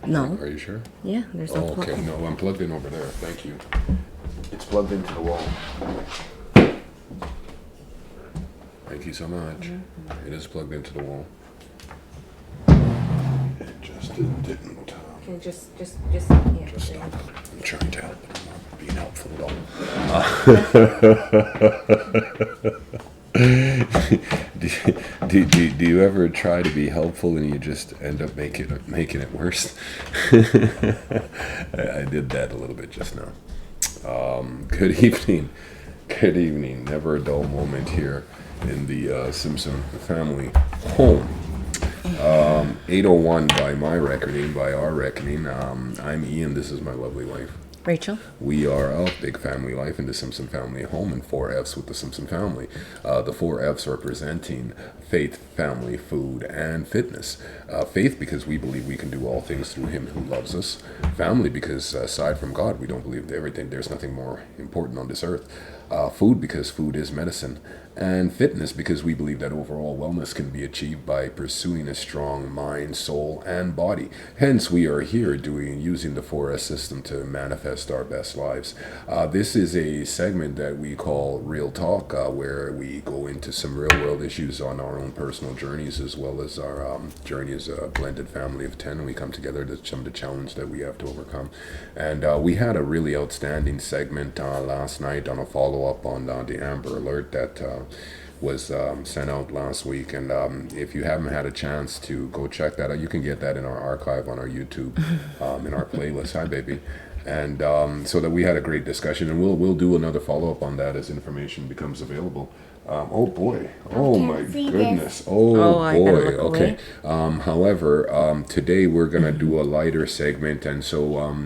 No. Are you sure? Yeah, there's no Oh, plug. okay. No, I'm plugged in over there. Thank you. It's plugged into the wall. Thank you so much. It is plugged into the wall. It just didn't. Okay, just yeah. Just stop. I'm trying to help, but I'm not being helpful at all. Do you ever try to be helpful and you just end up making it worse? I did that a little bit just now. Good evening. Good evening. Never a dull moment here in the Simpson family home. 8:01 by my reckoning, by our reckoning. I'm Ian. This is my lovely wife. Rachel? We are a big family life in the Simpson family home, and 4Fs with the Simpson family. The 4Fs representing faith, family, food, and fitness. Faith because we believe we can do all things through Him who loves us. Family because aside from God, we don't believe everything. There's nothing more important on this earth. Food because food is medicine. And fitness because we believe that overall wellness can be achieved by pursuing a strong mind, soul, and body. Hence, we are here using the 4S system to manifest our best lives. This is a segment that we call Real Talk, where we go into some real world issues on our own personal journeys, as well as our journey as a blended family of 10. And we come together to some of the challenge that we have to overcome. And we had a really outstanding segment last night on a follow-up on the Amber Alert that was sent out last week. And if you haven't had a chance to go check that out, you can get that in our archive on our YouTube, in our playlist. Hi, baby. And so that we had a great discussion, and we'll do another follow-up on that as information becomes available. Oh boy! Oh my goodness! Oh I gotta boy! look Okay. away. However, today we're gonna do a lighter segment, and so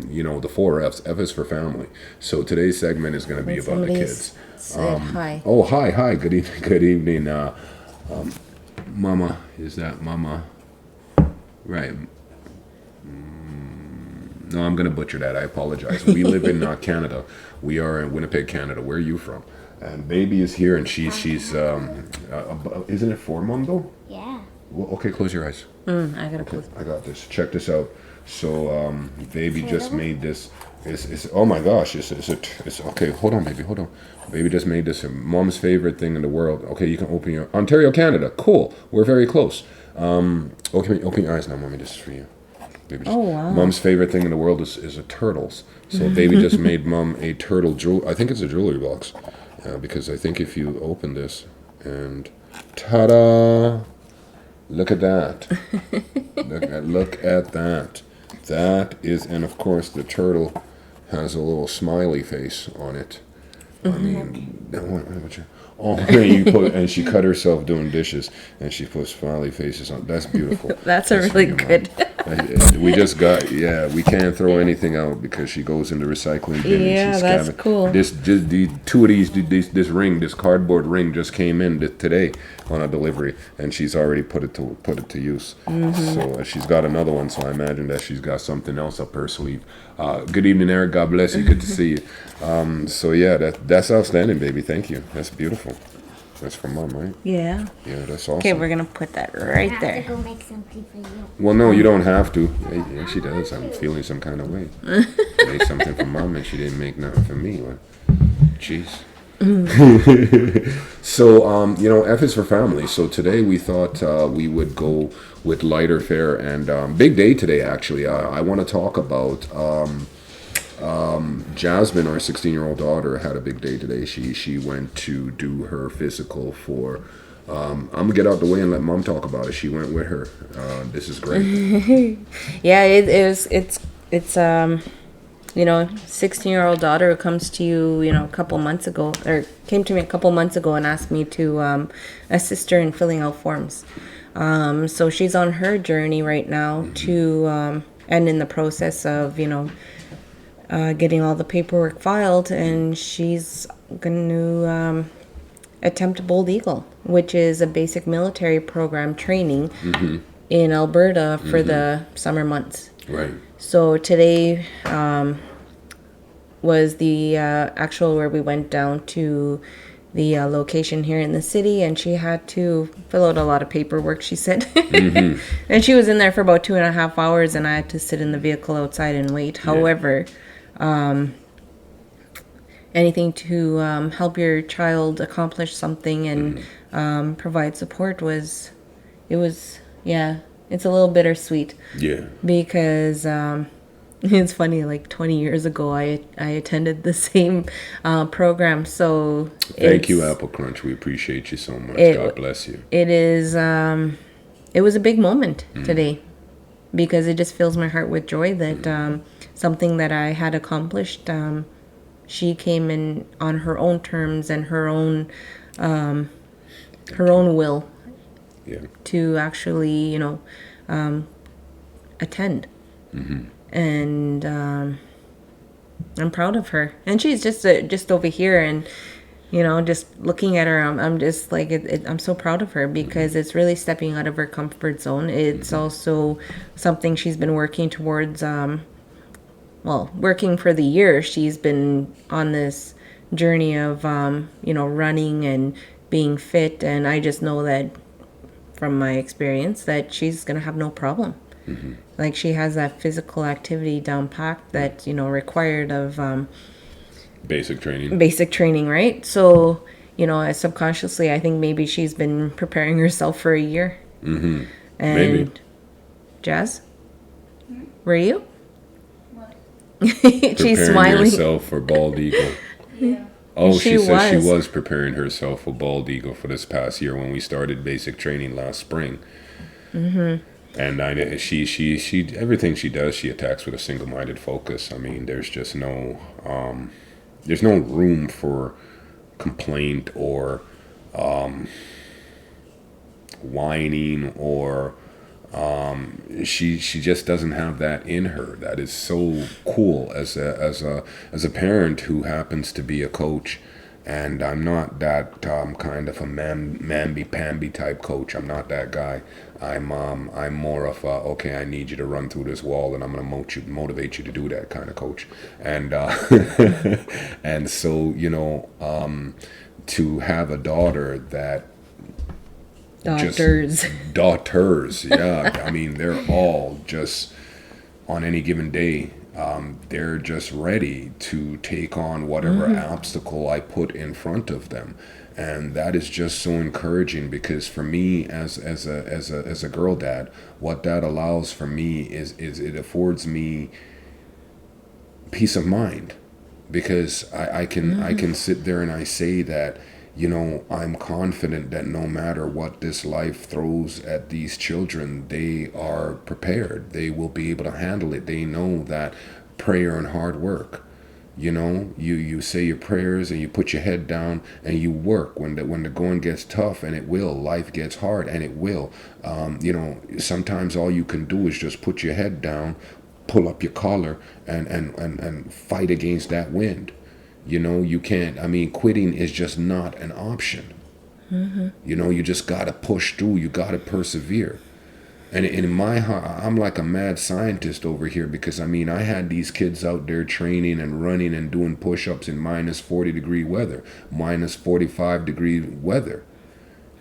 the 4Fs. F is for family. So today's segment is gonna be about the kids. Said hi. Oh, hi. Good evening. Good evening. Mama, is that Mama? Right. No, I'm gonna butcher that. I apologize. We live in Canada. We are in Winnipeg, Canada. Where are you from? And baby is here, and she's isn't it 4 months though? Yeah. Well, okay, close your eyes. I gotta close. I got this. Check this out. So baby just made this. It's oh my gosh! It's okay. Hold on, baby. Hold on. Baby just made this mom's favorite thing in the world. Okay, you can open your Ontario, Canada. Cool. We're very close. Okay, open your eyes now, mommy. This is for you. Baby Oh, wow. Mom's favorite thing in the world is a turtles. So baby just made mom a turtle I think it's a jewelry box, because I think if you open this and ta-da, look at that. look at that. That is, and of course the turtle has a little smiley face on it. I mean, and she cut herself doing dishes, and she put smiley faces on. That's beautiful. That's a really good. We just got, we can't throw anything out because she goes in the recycling bin. Yeah, and she's that's cool. This this cardboard ring just came in today on a delivery, and she's already put it to use. So she's got another one. So I imagine that she's got something else up her sleeve. Good evening, Eric. God bless you. Good to see you. So yeah, that's outstanding, baby. Thank you. That's beautiful. That's from mom, right? Yeah. Yeah, that's awesome. Okay, we're gonna put that right I have there. to go make something for you. Well, no, you don't have to. Yeah, she does. I'm feeling some kind of way. Made something for mom and she didn't make nothing for me. Well, jeez. So, F is for family. So today we thought we would go with lighter fare, and big day today, actually. I want to talk about Jasmine, our 16-year-old daughter, had a big day today. She went to do her physical for. I'm gonna get out the way and let mom talk about it. She went with her. This is great. Yeah, it's 16-year-old daughter who comes to you, a couple months ago, or came to me a couple months ago and asked me to assist her in filling out forms. So she's on her journey right now to, and in the process of, getting all the paperwork filed, and she's going to attempt Bold Eagle, which is a basic military program training in Alberta for the summer months. Right. So today was the actual where we went down to location here in the city, and she had to fill out a lot of paperwork, she said. And she was in there for about 2.5 hours, and I had to sit in the vehicle outside and wait. However, anything to help your child accomplish something and provide support it's a little bittersweet. Yeah. Because it's funny, like 20 years ago, I attended the same program. So Thank you, Apple Crunch. We appreciate you so much. God bless you. It is. It was a big moment today, because it just fills my heart with joy that something that I had accomplished. She came in on her own terms and her own will Yeah. to actually, attend. And I'm proud of her. And she's just over here, and just looking at her, I'm just like, I'm so proud of her, because it's really stepping out of her comfort zone. It's also something she's been working towards. Working for the year, she's been on this journey of running and being fit, and I just know that from my experience that she's gonna have no problem. Like, she has that physical activity down packed that required of Basic training, right? So subconsciously, I think maybe she's been preparing herself for a year. And Maybe. Jazz, were you? What? She's Preparing smiling. herself for Bald Eagle. Yeah. Oh, she said she was. was preparing herself for Bald Eagle for this past year when we started basic training last spring. And I know she everything she does, she attacks with a single-minded focus. I mean, there's just there's no room for complaint or whining or she just doesn't have that in her. That is so cool as a parent who happens to be a coach. And I'm not that kind of a mamby-pamby type coach. I'm not that guy. I'm more of a, okay, I need you to run through this wall, and I'm going to motivate you to do that kind of coach. And and so to have a daughter that daughters, yeah. I mean, they're all just on any given day. They're just ready to take on whatever obstacle I put in front of them, and that is just so encouraging, because for me as a girl dad, what that allows for me is it affords me peace of mind, because I can sit there and I say that I'm confident that no matter what this life throws at these children, they are prepared. They will be able to handle it. They know that prayer and hard work. You say your prayers and you put your head down and you work when the going gets tough, and it will. Life gets hard, and it will. Sometimes all you can do is just put your head down, pull up your collar, and fight against that wind. You can't. I mean, quitting is just not an option. You just gotta push through. You gotta persevere. And in my heart, I'm like a mad scientist over here, because I mean, I had these kids out there training and running and doing push-ups in minus 40-degree weather, minus 45-degree weather.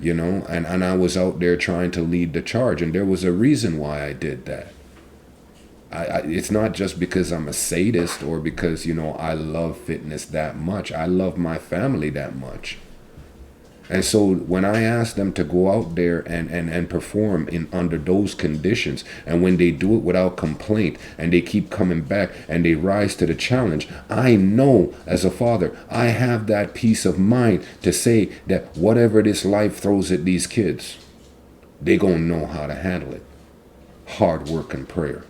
And I was out there trying to lead the charge, and there was a reason why I did that. It's not just because I'm a sadist or because, I love fitness that much. I love my family that much. And so when I ask them to go out there and perform under those conditions, and when they do it without complaint, and they keep coming back and they rise to the challenge, I know as a father, I have that peace of mind to say that whatever this life throws at these kids, they gonna know how to handle it. Hard work and prayer.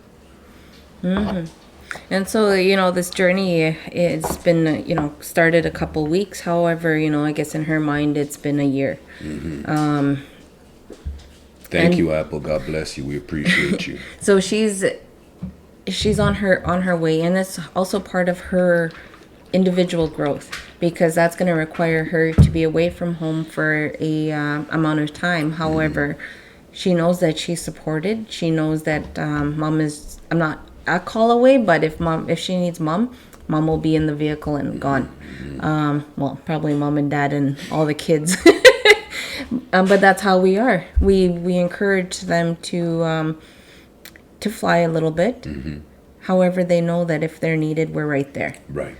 And so, this journey, it's been, started a couple weeks. However, I guess in her mind, it's been a year. Thank you, Apple. God bless you. We appreciate you. So she's on her way, and it's also part of her individual growth, because that's going to require her to be away from home for a amount of time. However, she knows that she's supported. She knows that mom is. I'm not a call away, but if she needs mom, Mom will be in the vehicle and gone. Well, probably mom and dad and all the kids. But that's how we are. We encourage them to fly a little bit. However, they know that if they're needed, we're right there. Right.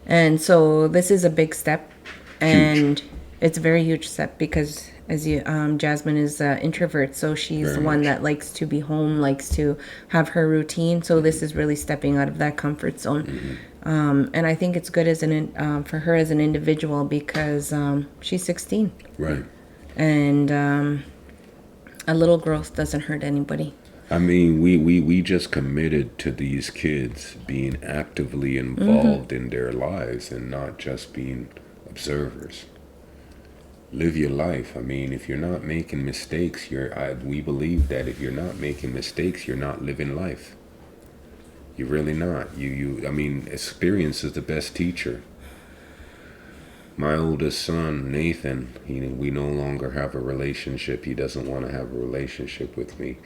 And so this is a big step, and it's a very huge step because as you, Jasmine is an introvert, so she's Very the one much. that likes to be home, likes to have her routine. So this is really stepping out of that comfort zone. And I think it's good for her as an individual because she's 16, Right. and a little growth doesn't hurt anybody. I mean, we just committed to these kids being actively involved in their lives and not just being observers. Live your life. I mean, if you're not making mistakes, we believe that if you're not making mistakes, you're not living life. You're really not. I mean, experience is the best teacher. My oldest son, Nathan, we no longer have a relationship. He doesn't want to have a relationship with me.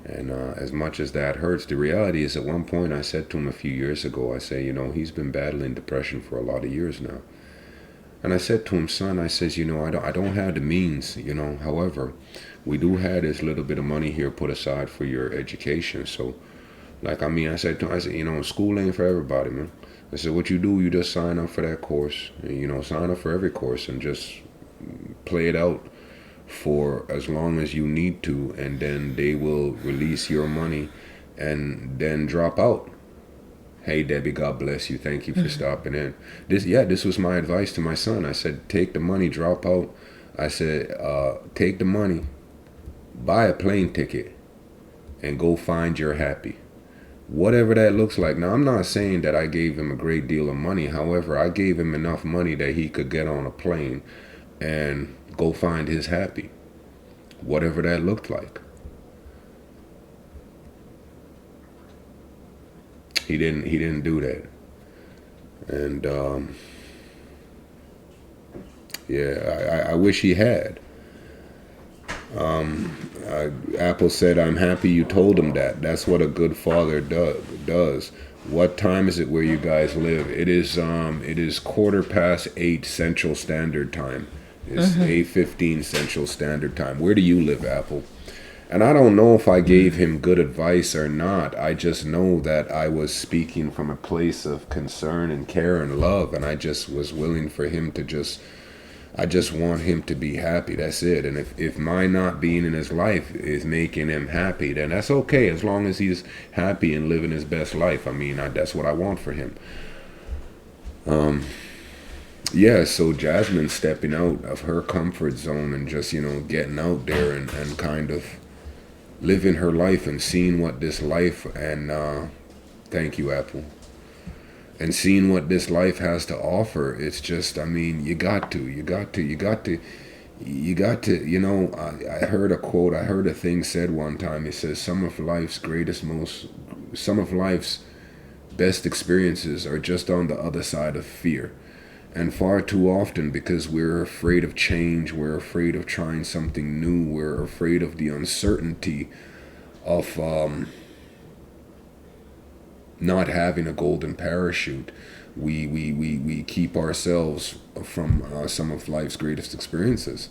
And as much as that hurts, the reality is at one point I said to him a few years ago, I say, he's been battling depression for a lot of years now. And I said to him, son, I says, I don't have the means, however, we do have this little bit of money here put aside for your education. So, I said to him, school ain't for everybody, man. I said, what you do, you just sign up for that course, sign up for every course and just play it out for as long as you need to, and then they will release your money and then drop out. Hey Debbie, God bless you, thank you for stopping in. This was my advice to my son. I said, take the money, drop out. I said, take the money, buy a plane ticket, and go find your happy, whatever that looks like. Now, I'm not saying that I gave him a great deal of money. However, I gave him enough money that he could get on a plane and go find his happy, whatever that looked like. He didn't do that. And I wish he had. Apple said, I'm happy you told him that. That's what a good father does. What time is it where you guys live? It is 8:15 Central Standard Time. It's 8:15 Central Standard Time. Where do you live, Apple? And I don't know if I gave him good advice or not. I just know that I was speaking from a place of concern and care and love, and I just was willing for him to I just want him to be happy. That's it. And if my not being in his life is making him happy, then that's okay, as long as he's happy and living his best life. I mean, that's what I want for him. So Jasmine stepping out of her comfort zone and just, getting out there and kind of living her life and seeing what this life and thank you, Apple. And seeing what this life has to offer. It's just, I mean, you got to, I heard a quote, I heard a thing said one time. It says, some of life's best experiences are just on the other side of fear. And far too often, because we're afraid of change, we're afraid of trying something new, we're afraid of the uncertainty of not having a golden parachute, we keep ourselves from some of life's greatest experiences.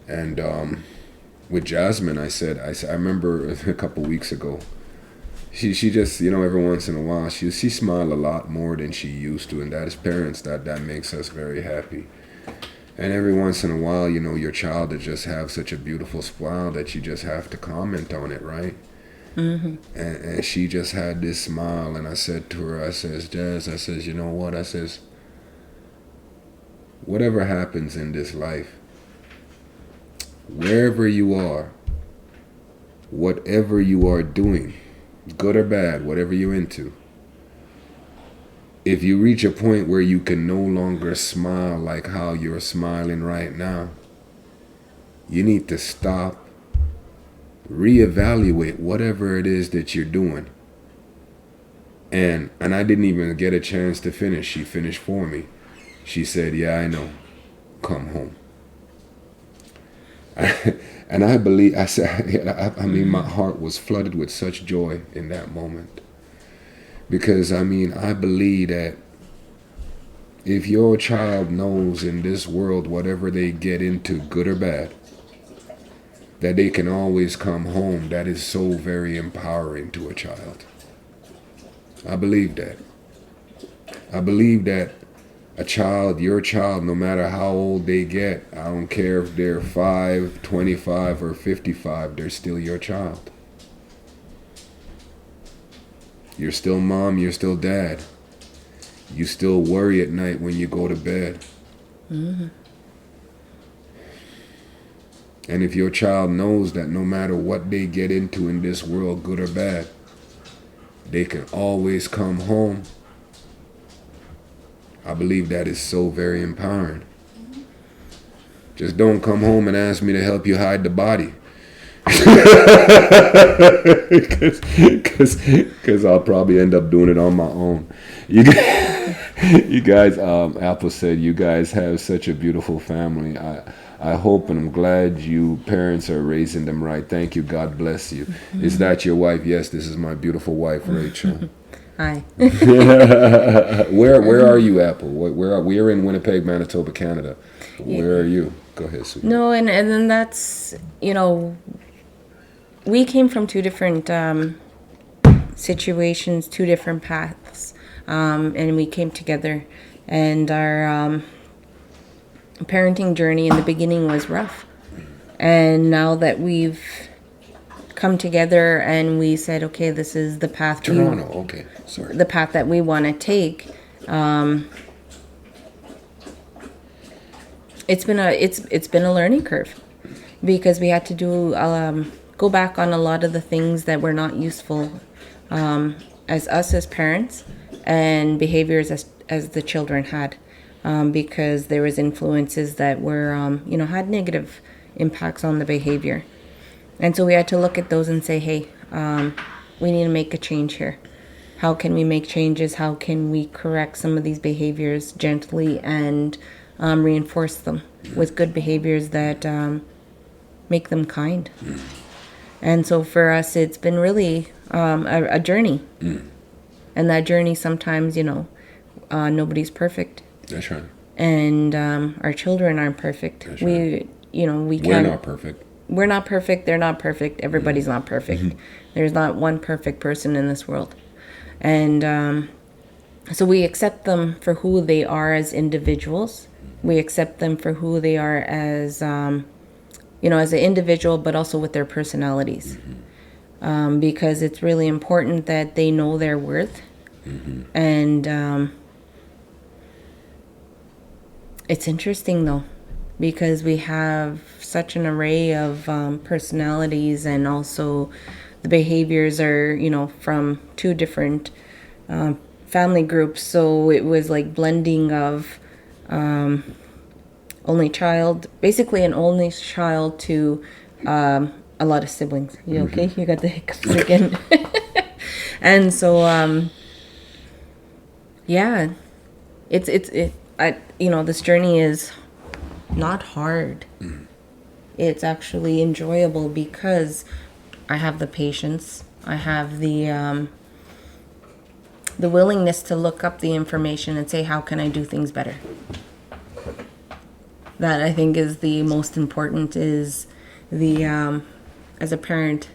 And with Jasmine, I remember a couple weeks ago, she just, every once in a while, she smiled a lot more than she used to, and that is parents, that makes us very happy. And every once in a while, your child to just have such a beautiful smile that you just have to comment on it, right? And she just had this smile, and I said to her, I says, Jazz, I says, you know what? I says, whatever happens in this life, wherever you are, whatever you are doing, good or bad, whatever you're into, if you reach a point where you can no longer smile like how you're smiling right now, you need to stop, reevaluate whatever it is that you're doing. And I didn't even get a chance to finish. She finished for me. She said, yeah, I know. Come home. And I believe, I said, I mean, my heart was flooded with such joy in that moment. Because, I mean, I believe that If your child knows in this world, whatever they get into, good or bad, that they can always come home, that is so very empowering to a child. I believe that. I believe that a child, your child, no matter how old they get, I don't care if they're 5, 25, or 55, they're still your child. You're still mom, you're still dad. You still worry at night when you go to bed. Mm-hmm. And if your child knows that no matter what they get into in this world, good or bad, they can always come home, I believe that is so very empowering. Just don't come home and ask me to help you hide the body. Because I'll probably end up doing it on my own. You guys, Apple said you guys have such a beautiful family. I hope and I'm glad you parents are raising them right. Thank you. God bless you. Mm-hmm. Is that your wife? Yes, this is my beautiful wife, Rachel. Hi. Where are you, Apple? We're in Winnipeg, Manitoba, Canada. Where are you? Go ahead, sweetie. No, and then that's, we came from two different situations, two different paths, and we came together, and our parenting journey in the beginning was rough, and now that we've come together and we said, okay, this is the path the path that we want to take, it's been a learning curve, because we had to go back on a lot of the things that were not useful as parents, and behaviors as the children had. Because there was influences that were, had negative impacts on the behavior. And so we had to look at those and say, hey, we need to make a change here. How can we make changes? How can we correct some of these behaviors gently and reinforce them with good behaviors that make them kind? And so for us, it's been really a journey. And that journey sometimes, nobody's perfect. That's right. And our children aren't perfect. That's right. We're not perfect. We're not perfect. They're not perfect. Everybody's not perfect. Mm-hmm. There's not one perfect person in this world. And so we accept them for who they are as individuals. We accept them for who they are as, as an individual, but also with their personalities. Mm-hmm. Because it's really important that they know their worth. Mm-hmm. And it's interesting, though, because we have such an array of personalities, and also the behaviors are, from two different family groups. So it was like blending of only child, basically an only child, to a lot of siblings. You okay? You got the hiccups again. And so, this journey is not hard. It's actually enjoyable, because I have the patience. I have the willingness to look up the information and say, how can I do things better? That, I think, is the most important, is the, as a parent,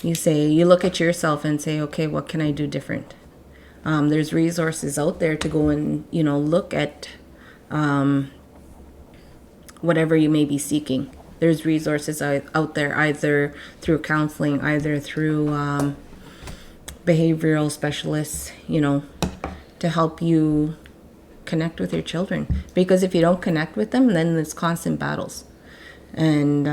you look at yourself and say, okay, what can I do different? There's resources out there to go and, look at whatever you may be seeking. There's resources out there, either through counseling, either through behavioral specialists, to help you connect with your children. Because if you don't connect with them, then there's constant battles. And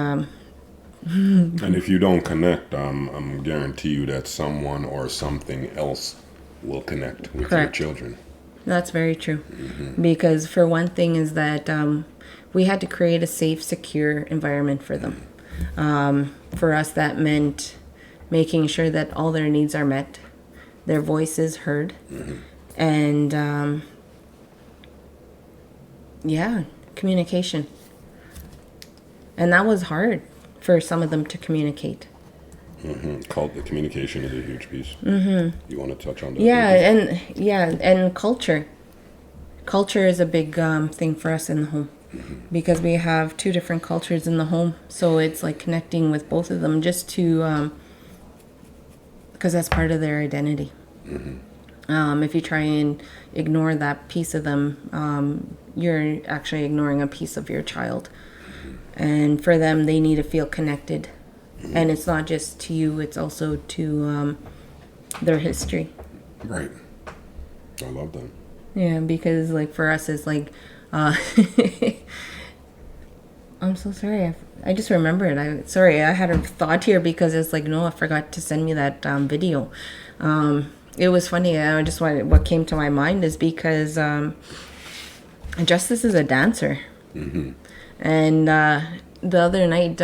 and if you don't connect, I'm guarantee you that someone or something else will connect with Correct. Your children. That's very true. Mm-hmm. Because for one thing is that we had to create a safe, secure environment for them. For us, that meant making sure that all their needs are met, their voices heard, and communication. And that was hard for some of them to communicate. Called the communication is a huge piece. You want to touch on that? And culture culture is a big thing for us in the home because we have two different cultures in the home. So it's like connecting with both of them just to, because that's part of their identity. If you try and ignore that piece of them, you're actually ignoring a piece of your child. And for them, they need to feel connected. And it's not just to you, it's also to their history. Right. I love that. Yeah, because like for us, it's like, I'm so sorry. I just remembered. I had a thought here because it's like, no, I forgot to send me that video. It was funny. I just wanted, what came to my mind is because Justice is a dancer. And the other night,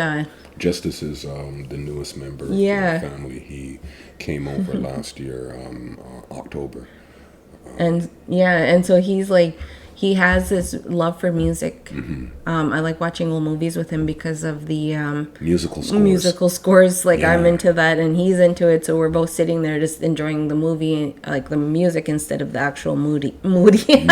Justice is the newest member of Yeah. the family. He came over last year, October. and so he's like, he has this love for music. I like watching old movies with him because of the Musical scores. musical scores. Like I'm Yeah. into that and he's into it, so we're both sitting there just enjoying the movie, like the music instead of the actual moody Movie.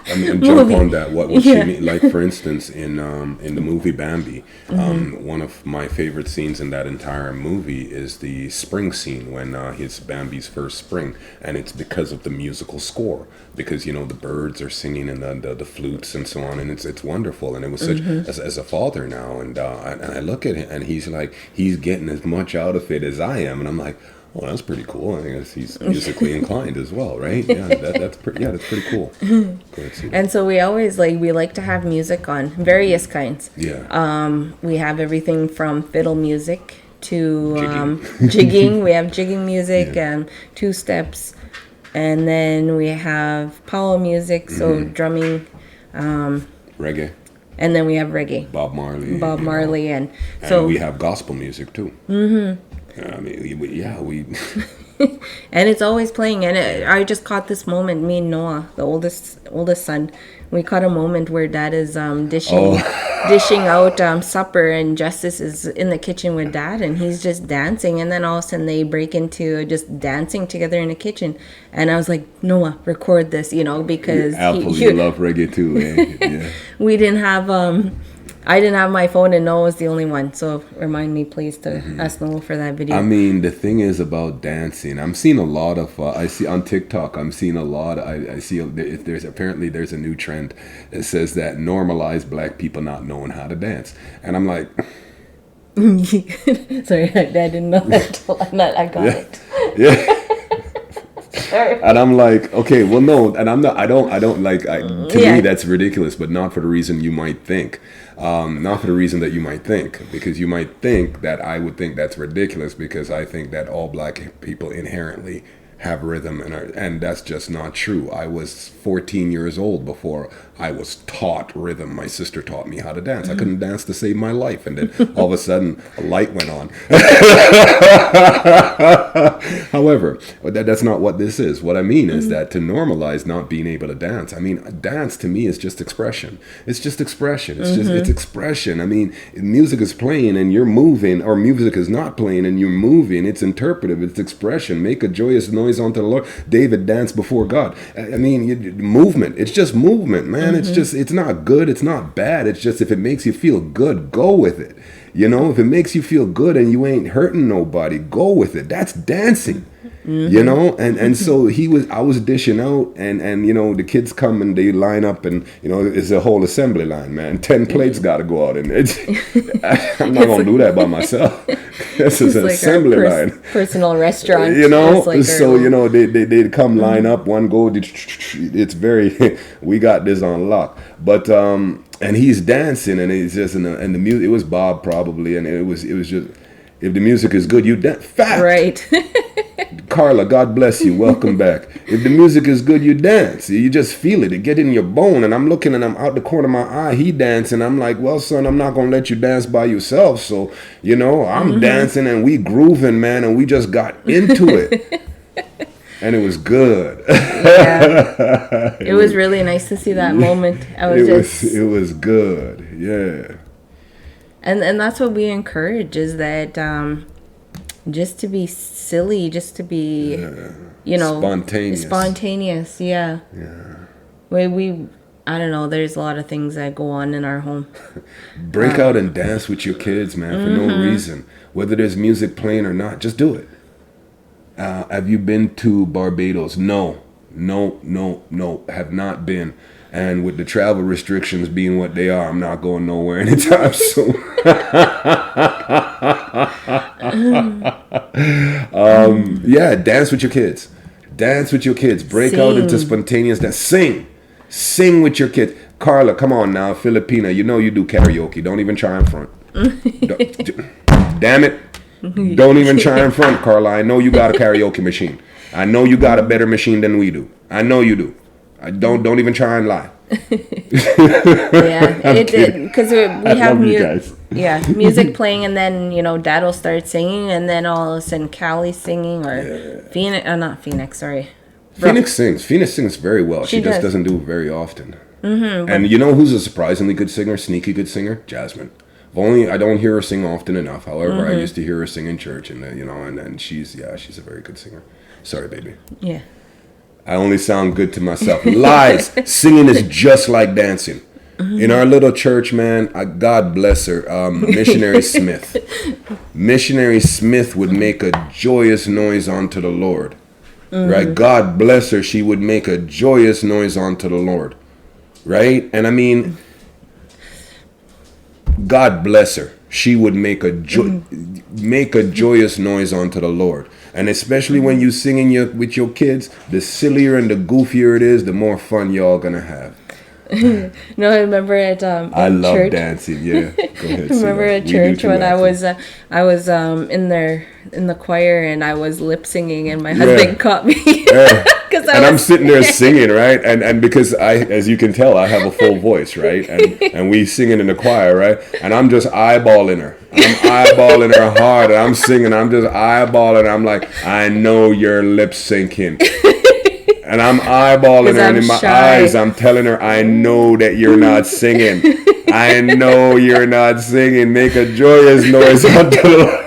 I mean, jump Movie. on that. What Yeah. she mean? Like, for instance, in the movie Bambi, one of my favorite scenes in that entire movie is the spring scene when it's Bambi's first spring, and it's because of the musical score. Because you know the birds are singing and the flutes and so on, and it's wonderful. And it was such as a father now, and I look at him and he's like he's getting as much out of it as I am, and I'm like. Oh, that's pretty cool. I guess he's musically inclined as well, right? Yeah, that's pretty. Yeah, that's pretty cool. Go ahead, Sue. And so we always we like to have music on various kinds. Yeah. We have everything from fiddle music to Jigging. jigging. We have jigging music Yeah. and two steps, and then we have power music, so drumming, Reggae, and then we have reggae, Bob Marley. Bob you know. Marley, and And so we have gospel music too. I mean, we and it's always playing. And I just caught this moment. Me and Noah, the oldest son, we caught a moment where Dad is dishing out supper, and Justice is in the kitchen with Dad, and he's just dancing. And then all of a sudden they break into just dancing together in the kitchen. And I was like, Noah, record this, because Apple, you love reggae too, eh? Yeah. we didn't have I didn't have my phone, and Noah was the only one. So remind me, please, to ask Noah for that video. I mean, the thing is about dancing. I'm seeing a lot of. I see on TikTok. I'm seeing a lot. I see there's a new trend that says that normalize black people not knowing how to dance, and I'm like, Sorry, I didn't know that. I got it. yeah. And I'm like, okay, well, no, and I don't like, to Yeah. me, that's ridiculous, but not for the reason you might think. Not for the reason that you might think, because you might think that I would think that's ridiculous because I think that all black people inherently have rhythm and that's just not true. I was 14 years old before I was taught rhythm. My sister taught me how to dance. I couldn't dance to save my life, and then all of a sudden a light went on. However, that's not what this is. What I mean is that to normalize not being able to dance. I mean, dance to me is just expression. It's just expression. It's expression. I mean, music is playing and you're moving, or music is not playing and you're moving. It's interpretive. It's expression. Make a joyous noise unto the Lord. David danced before God. I mean, movement. It's just movement, man. It's not good. It's not bad. It's just if it makes you feel good, go with it. If it makes you feel good and you ain't hurting nobody, go with it. That's dancing. And so I was dishing out and the kids come and they line up and it's a whole assembly line, man. 10 plates got to go out, and I'm not gonna do that by myself. This is an like assembly our line, personal restaurant. It's like so they come line up, one go, it's very we got this on lock. But and he's dancing, and it's just and the music, it was Bob probably, and it was just, if the music is good, you dance. Fact. Right. Carla, God bless you. Welcome back. If the music is good, you dance. You just feel it. It get in your bone. And I'm looking, and I'm out the corner of my eye. He dancing. I'm like, well, son, I'm not gonna let you dance by yourself. So, I'm dancing and we grooving, man, and we just got into it. And it was good. Yeah. It was really nice to see that moment. It was good. Yeah. And that's what we encourage, is that just to be silly, just to be, Spontaneous. Spontaneous, yeah. we I don't know. There's a lot of things that go on in our home. Break out and dance with your kids, man, for no reason. Whether there's music playing or not, just do it. Have you been to Barbados? No. Have not been. And with the travel restrictions being what they are, I'm not going nowhere anytime soon. Yeah, dance with your kids. Dance with your kids. Break out into spontaneous dance. Sing with your kids. Carla, come on now, Filipina. You know you do karaoke. Don't even try in front. Damn it. Don't even try in front, Carla. I know you got a karaoke machine. I know you got a better machine than we do. I know you do. Don't even try and lie. Yeah, it did because we have guys. music playing, and then Dad will start singing, and then all of a sudden Callie's singing, or Phoenix, not Phoenix, sorry. Phoenix sings. Phoenix sings very well. She just doesn't do it very often. And you know who's a surprisingly good singer, sneaky good singer? Jasmine. I don't hear her sing often enough. However, I used to hear her sing in church, and and she's a very good singer. Sorry, baby. Yeah. I only sound good to myself. Lies. Singing is just like dancing. In our little church, man, God bless her, Missionary Smith. Missionary Smith would make a joyous noise unto the Lord. Right? God bless her. She would make a joyous noise unto the Lord. Right? And I mean, God bless her. She would make a joyous noise unto the Lord. And especially when you singing with your kids, the sillier and the goofier it is, the more fun y'all gonna have. No, I remember at I love church. Dancing. Yeah, go ahead. Remember at church when I was in the choir, and I was lip singing, and my husband caught me. I'm sitting there singing, right? And because as you can tell, I have a full voice, right? And we singing in the choir, right? And I'm just eyeballing her. I'm eyeballing her hard, and I'm singing. I'm just eyeballing her. I'm like, I know you're lip syncing. And I'm eyeballing her, and in my eyes, I'm telling her, I know that you're not singing. I know you're not singing. Make a joyous noise unto the Lord.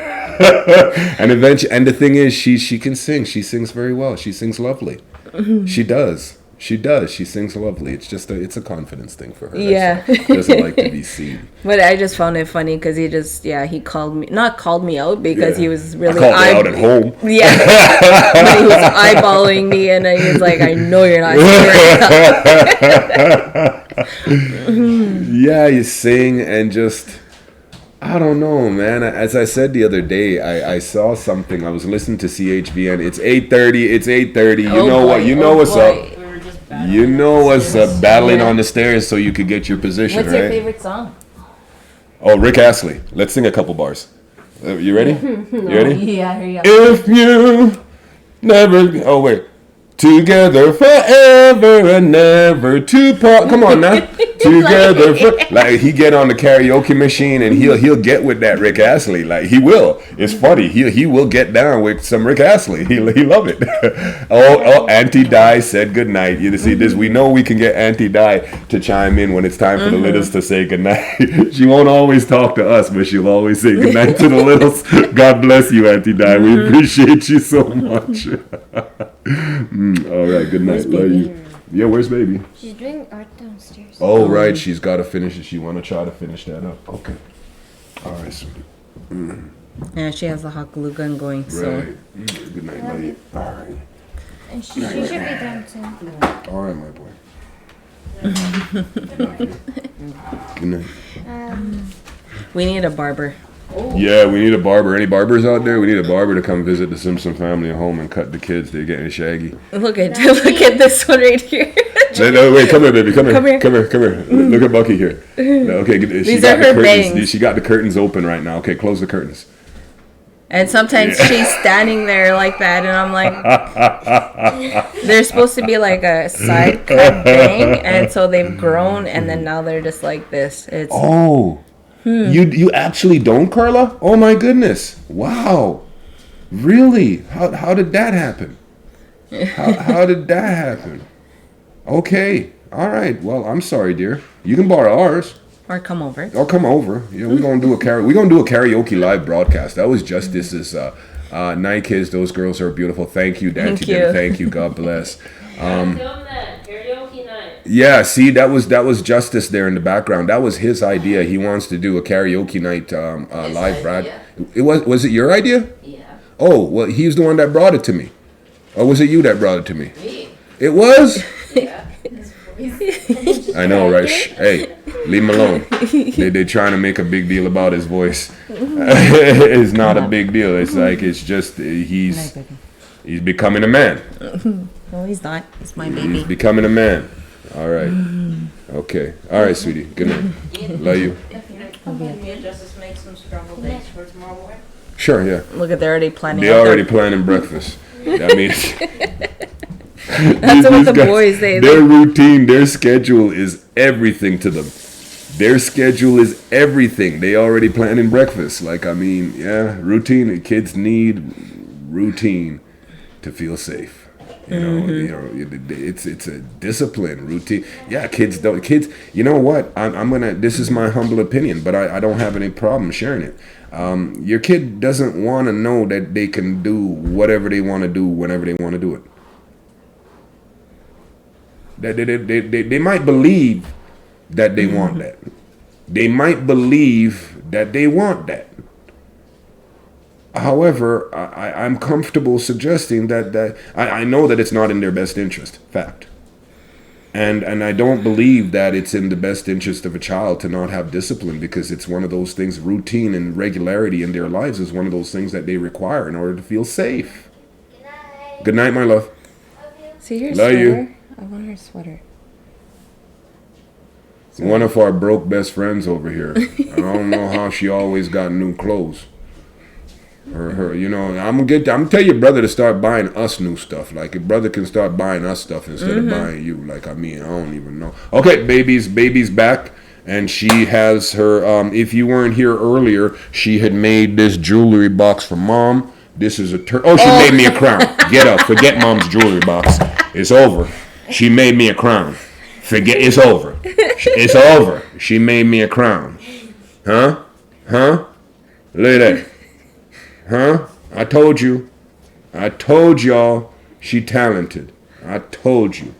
And eventually, and the thing is, she can sing. She sings very well. She sings lovely. She does. She sings lovely. It's just it's a confidence thing for her. Yeah. She doesn't like to be seen. But I just found it funny because he called me out because he was really I called out at home. Yeah. But he was eyeballing me, and he was like, I know you're not singing. Yeah, you sing and just, I don't know, man. As I said the other day, I saw something. I was listening to CHVN. It's 8:30. It's 8:30. You know what? You know what's up. You know what's up. Battling on the stairs so you could get your position, What's right? your favorite song? Oh, Rick Astley. Let's sing a couple bars. You ready? You ready? Yeah, here you go. If you never... Oh, wait. Together forever and never to part. Come on now. Together like he get on the karaoke machine and he'll get with that Rick Astley. Like he will. It's funny. He will get down with some Rick Astley. He love it. oh, Auntie Di said good night. You see this? We know we can get Auntie Di to chime in when it's time for the littles to say good night. She won't always talk to us, but she'll always say good night to the littles. God bless you, Auntie Di. We appreciate you so much. All right, good night. Love you. Yeah, where's baby? She's doing art downstairs. Oh, right. She's got to finish it. She want to try to finish that up. Okay. All right, sweetie. Yeah, she has a hot glue gun going. So. Right. Good night, love you. All right. And she should be done soon. All right, my boy. Good night. We need a barber. Yeah, we need a barber. Any barbers out there? We need a barber to come visit the Simpson family at home and cut the kids. They're getting shaggy. Look at this one right here. No, wait, come here, baby. Come here. Look at Bucky here. No, okay, These are her bangs. She got the curtains open right now. Okay, close the curtains. And sometimes she's standing there like that, and I'm like, they're supposed to be like a side cut bang, and so they've grown, and then now they're just like this. It's You actually don't, Carla? Oh my goodness! Wow, really? How did that happen? How did that happen? Okay, all right. Well, I'm sorry, dear. You can borrow ours. Or come over. Oh, come over. Yeah, we're gonna do a karaoke live broadcast. That was Justice's night, kids. Those girls are beautiful. Thank you, Dante. Thank you. God bless. Film that karaoke night. Yeah, see, that was Justice there in the background. That was his idea. He wants to do a karaoke night live, Brad. idea. Was it your idea? Yeah. Oh, well, he's the one that brought it to me. Or was it you that brought it to me? Me. It was? Yeah. His voice. I know, right? Shh, hey, leave him alone. They're trying to make a big deal about his voice. It's not a big deal. It's like, it's just, he's becoming a man. No, he's not. It's my He's baby. becoming a man. All right. Okay. All right, sweetie. Good night. Love you. Me and Justice make some scrambled eggs for tomorrow morning. Sure, yeah. Look at they're already planning. They out already their- planning breakfast. That means That's what the these guys, boys say. Their routine, their schedule is everything to them. Their schedule is everything. They already planning breakfast. Like, I mean, yeah, routine. Kids need routine to feel safe. It's a discipline routine. Yeah, kids don't. Kids, you know what? I'm gonna. This is my humble opinion, but I don't have any problem sharing it. Your kid doesn't want to know that they can do whatever they want to do whenever they want to do it. They might believe that they want that. They might believe that they want that. However, I'm comfortable suggesting that I know that it's not in their best interest, fact. And I don't believe that it's in the best interest of a child to not have discipline, because it's one of those things, routine and regularity in their lives is one of those things that they require in order to feel safe. Good night, my love. See her Love sweater? you. I want her sweater. One of our broke best friends over here. I don't know how she always got new clothes. I'm gonna tell your brother to start buying us new stuff. Like, your brother can start buying us stuff instead of buying you. Like, I mean, I don't even know. Okay, baby's back, and she has her. If you weren't here earlier, she had made this jewelry box for mom. This is a she made me a crown. Get up, forget mom's jewelry box. It's over. She made me a crown. Forget, it's over. It's over. She made me a crown. Huh? Look at that. Huh? I told you. I told y'all she talented. I told you.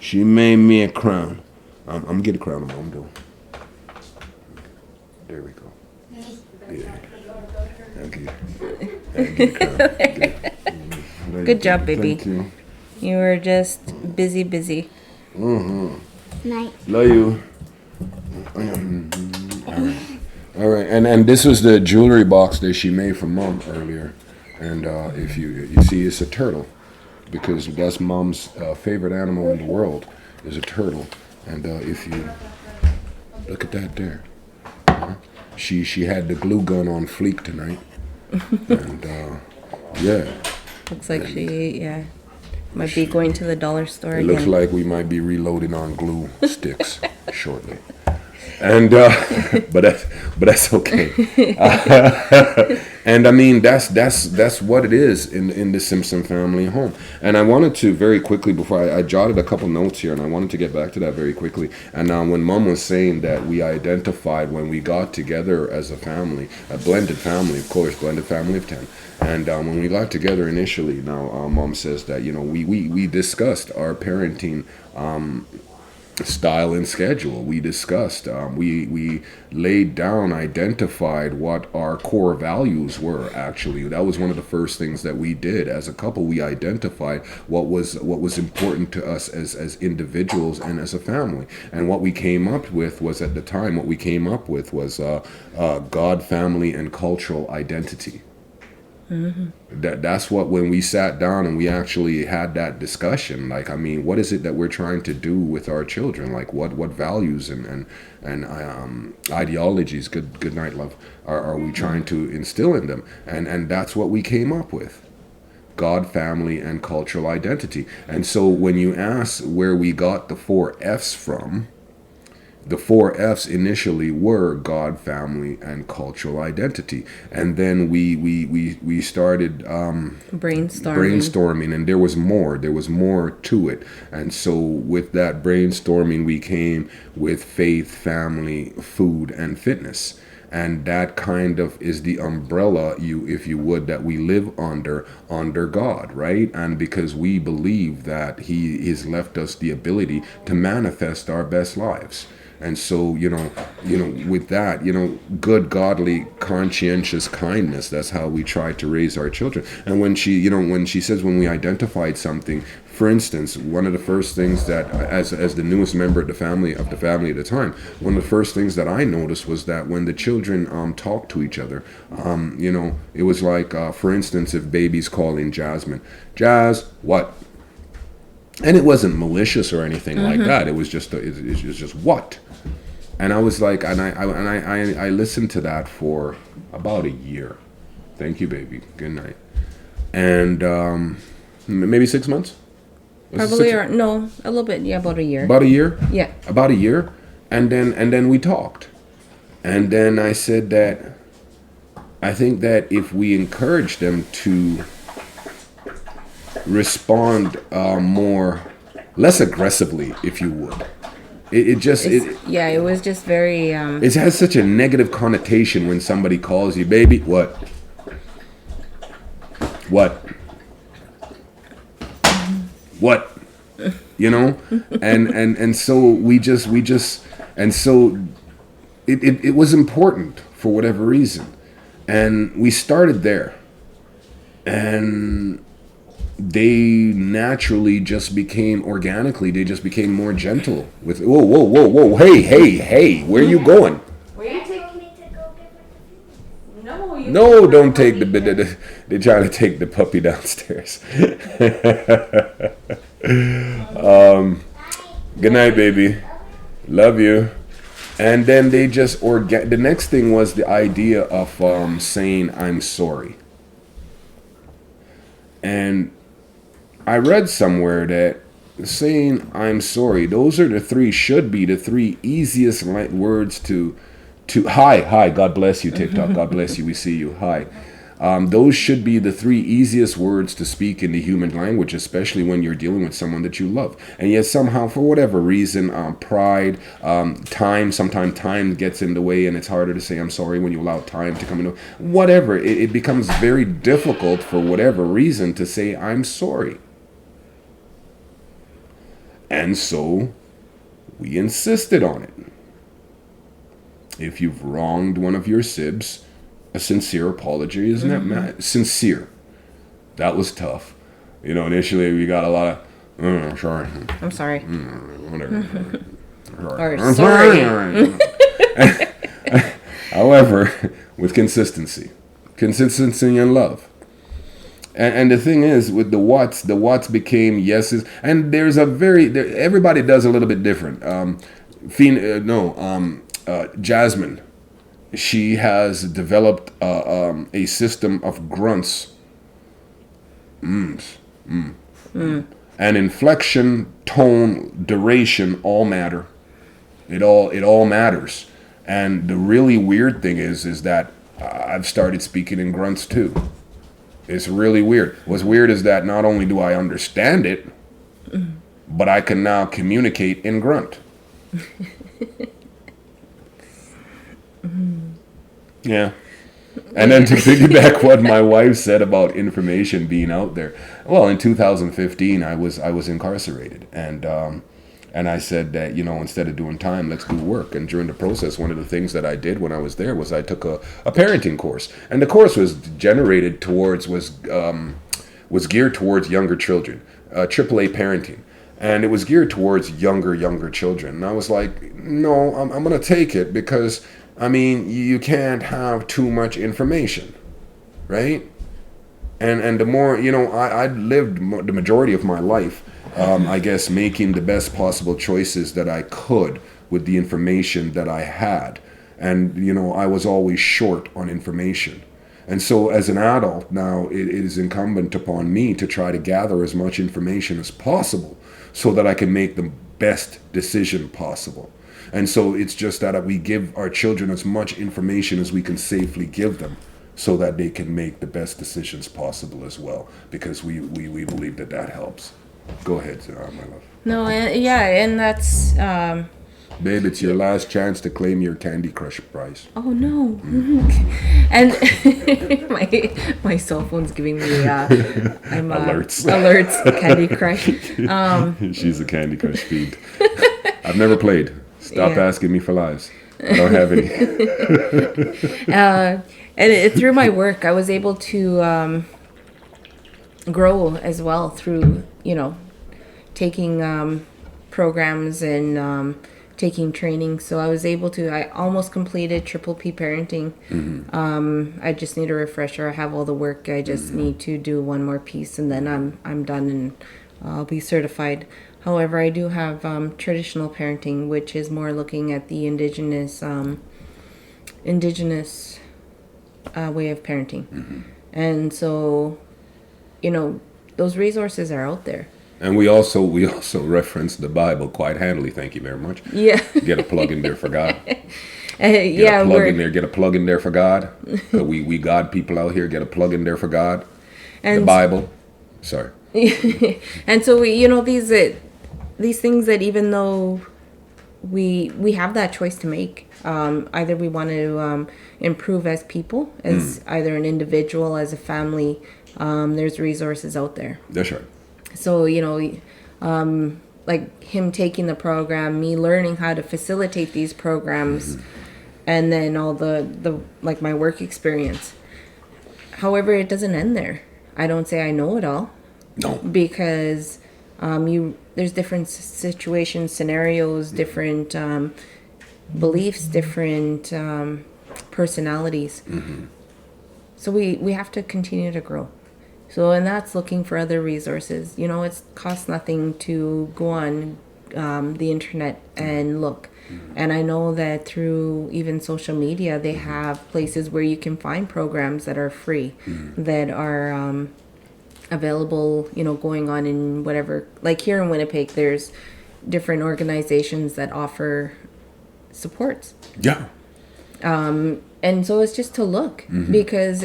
She made me a crown. I'm gonna get a crown, Mom. Go. There we go. Yeah. Thank you. Thank you, crown. Good job, baby. Thank you. You were just busy. Night. Love you. All right, and this was the jewelry box that she made for Mom earlier, and if you see, it's a turtle, because that's Mom's favorite animal in the world is a turtle, and if you look at that there, she had the glue gun on fleek tonight, and yeah, Looks like she might be going to the dollar store it again. looks like we might be reloading on glue sticks shortly. And but that's okay. And I mean, that's what it is in the Simpson family home. And I wanted to very quickly, before I jotted a couple notes here, and I wanted to get back to that very quickly. And when Mom was saying that we identified when we got together as a family, a blended family, of course, blended family of 10. And when we got together initially, now Mom says that we discussed our parenting style and schedule. We discussed, we laid down, identified what our core values were. Actually, that was one of the first things that we did as a couple. We identified what was important to us as individuals and as a family. And what we came up with was, at the time, God, family, and cultural identity. That's what, when we sat down and we actually had that discussion, like, I mean, what is it that we're trying to do with our children? Like, what values and ideologies, good night, love, are we trying to instill in them? And that's what we came up with. God, family, and cultural identity. And so when you ask where we got the 4 F's from, the 4 F's initially were God, family, and cultural identity. And then we started brainstorming, and there was more to it. And so with that brainstorming, we came with faith, family, food, and fitness. And that kind of is the umbrella, if you would, that we live under God, right? And because we believe that He has left us the ability to manifest our best lives. And so, with that, good, godly, conscientious kindness, that's how we try to raise our children. And when she says, when we identified something, for instance, one of the first things that, as the newest member of the family at the time, one of the first things that I noticed was that when the children talk to each other, it was like, for instance, if baby's calling Jasmine, Jazz, what? And it wasn't malicious or anything like that. It was just it's just what. And I was like, and I listened to that for about a year. Thank you, baby. Good night. And maybe 6 months. Probably, or no, a little bit. Yeah, about a year. About a year. Yeah. About a year, and then we talked, and then I said that I think that if we encourage them to respond less aggressively, if you would. It was just very. It has such a negative connotation when somebody calls you, baby. What? And so we just and so it was important for whatever reason, and we started there, and they naturally just became more gentle with whoa, hey, where you going? Where you take? No, you No, don't take they're trying to take the puppy downstairs. Good night, baby. Love you. And then they just the next thing was the idea of saying I'm sorry. And I read somewhere that saying I'm sorry, those are should be the three easiest words to hi, God bless you, TikTok, God bless you, we see you, hi. Those should be the three easiest words to speak in the human language, especially when you're dealing with someone that you love. And yet somehow, for whatever reason, pride, sometimes time gets in the way, and it's harder to say I'm sorry when you allow time to come in. Whatever, it becomes very difficult for whatever reason to say I'm sorry. And so we insisted on it. If you've wronged one of your sibs, a sincere apology isn't that sincere? That was tough. Initially we got a lot of sorry. I'm sorry. Whatever. Or sorry. However, with consistency and love. And the thing is, with the whats became yeses, and there's everybody does a little bit different. Jasmine, she has developed a system of grunts. And inflection, tone, duration all matter. It all matters. And the really weird thing is that I've started speaking in grunts too. It's really weird. What's weird is that not only do I understand it, but I can now communicate in grunt. Yeah. And then to piggyback what my wife said about information being out there. Well, in 2015, I was incarcerated, and I said that, instead of doing time, let's do work. And during the process, one of the things that I did when I was there was I took a parenting course, and the course was geared towards younger children, AAA parenting, and it was geared towards younger children. And I was like, no, I'm going to take it because, you can't have too much information, right? And the more, I lived the majority of my life, I guess, making the best possible choices that I could with the information that I had. And, I was always short on information. And so as an adult now, it is incumbent upon me to try to gather as much information as possible so that I can make the best decision possible. And so it's just that we give our children as much information as we can safely give them so that they can make the best decisions possible as well, because we believe that helps. Go ahead, my love. No, yeah, and that's Babe, it's your last chance to claim your Candy Crush prize. Oh no! And my cell phone's giving me alerts, Candy Crush. She's a Candy Crush fiend. I've never played. Stop Yeah. asking me for lives. I don't have any. Through my work, I was able to grow as well through taking programs and taking training. So I was able to. I almost completed Triple P parenting. I just need a refresher. I have all the work. I just need to do one more piece, and then I'm done, and I'll be certified. However, I do have traditional parenting, which is more looking at the indigenous way of parenting, and so those resources are out there. And we also reference the Bible quite handily. Thank you very much. Yeah. Get a plug in there for God. Yeah, Get a plug in there. Get a plug in there for God. 'Cause we God people out here. Get a plug in there for God. and The Bible. Sorry. and so these things that even though we have that choice to make, either we want to improve as people, as either an individual, as a family, there's resources out there. That's right. So like him taking the program, me learning how to facilitate these programs, and then all the like my work experience. However, it doesn't end there. I don't say I know it all, No. because there's different situations, scenarios, different beliefs, different personalities. So we have to continue to grow. So, and that's looking for other resources. It costs nothing to go on the internet and look. And I know that through even social media, they have places where you can find programs that are free, that are available, going on in whatever. Like here in Winnipeg, there's different organizations that offer supports. Yeah. And so it's just to look, because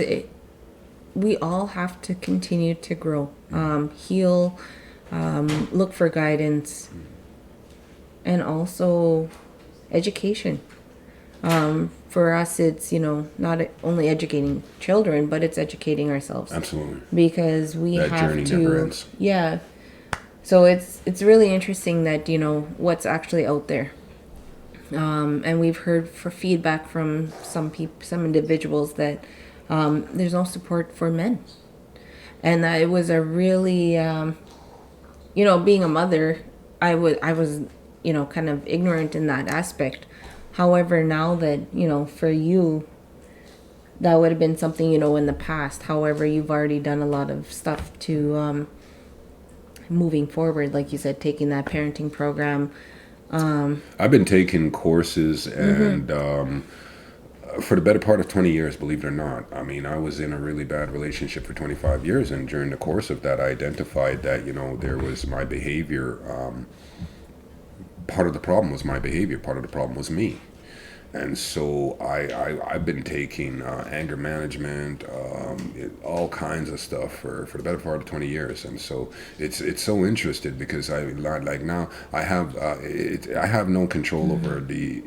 we all have to continue to grow, heal, look for guidance, and also education. For us, it's, not only educating children, but it's educating ourselves. Absolutely. Because we That have journey to, never ends. yeah. So it's really interesting that, what's actually out there. And we've heard for feedback from some individuals that there's no support for men, and that it was a really, being a mother, I was, kind of ignorant in that aspect. However, now that, for you, that would have been something, in the past. However, you've already done a lot of stuff to, moving forward, like you said, taking that parenting program. I've been taking courses and for the better part of 20 years, believe it or not. I mean, I was in a really bad relationship for 25 years, and during the course of that, I identified that, there was my behavior. Part of the problem was my behavior. Part of the problem was me. And so I've been taking anger management, all kinds of stuff for the better part of 20 years. And so it's so interesting because now I have no control over the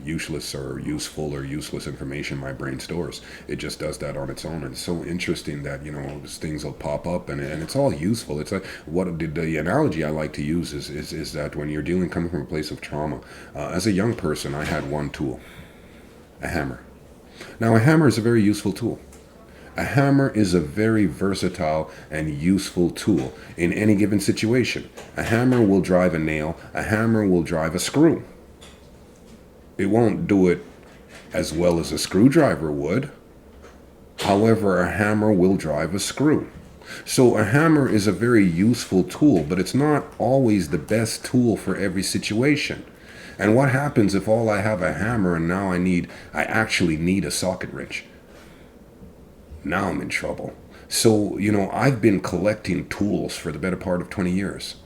useless or useful or useless information my brain stores. It just does that on its own. And it's so interesting that things will pop up and it's all useful. It's like the analogy I like to use is that when you're coming from a place of trauma, as a young person, I had one tool, a hammer. Now, a hammer is a very useful tool. A hammer is a very versatile and useful tool in any given situation. A hammer will drive a nail. A hammer will drive a screw. It won't do it as well as a screwdriver would. However, a hammer will drive a screw. So a hammer is a very useful tool, but it's not always the best tool for every situation. And what happens if all I have a hammer and now I actually need a socket wrench? Now I'm in trouble. So, I've been collecting tools for the better part of 20 years.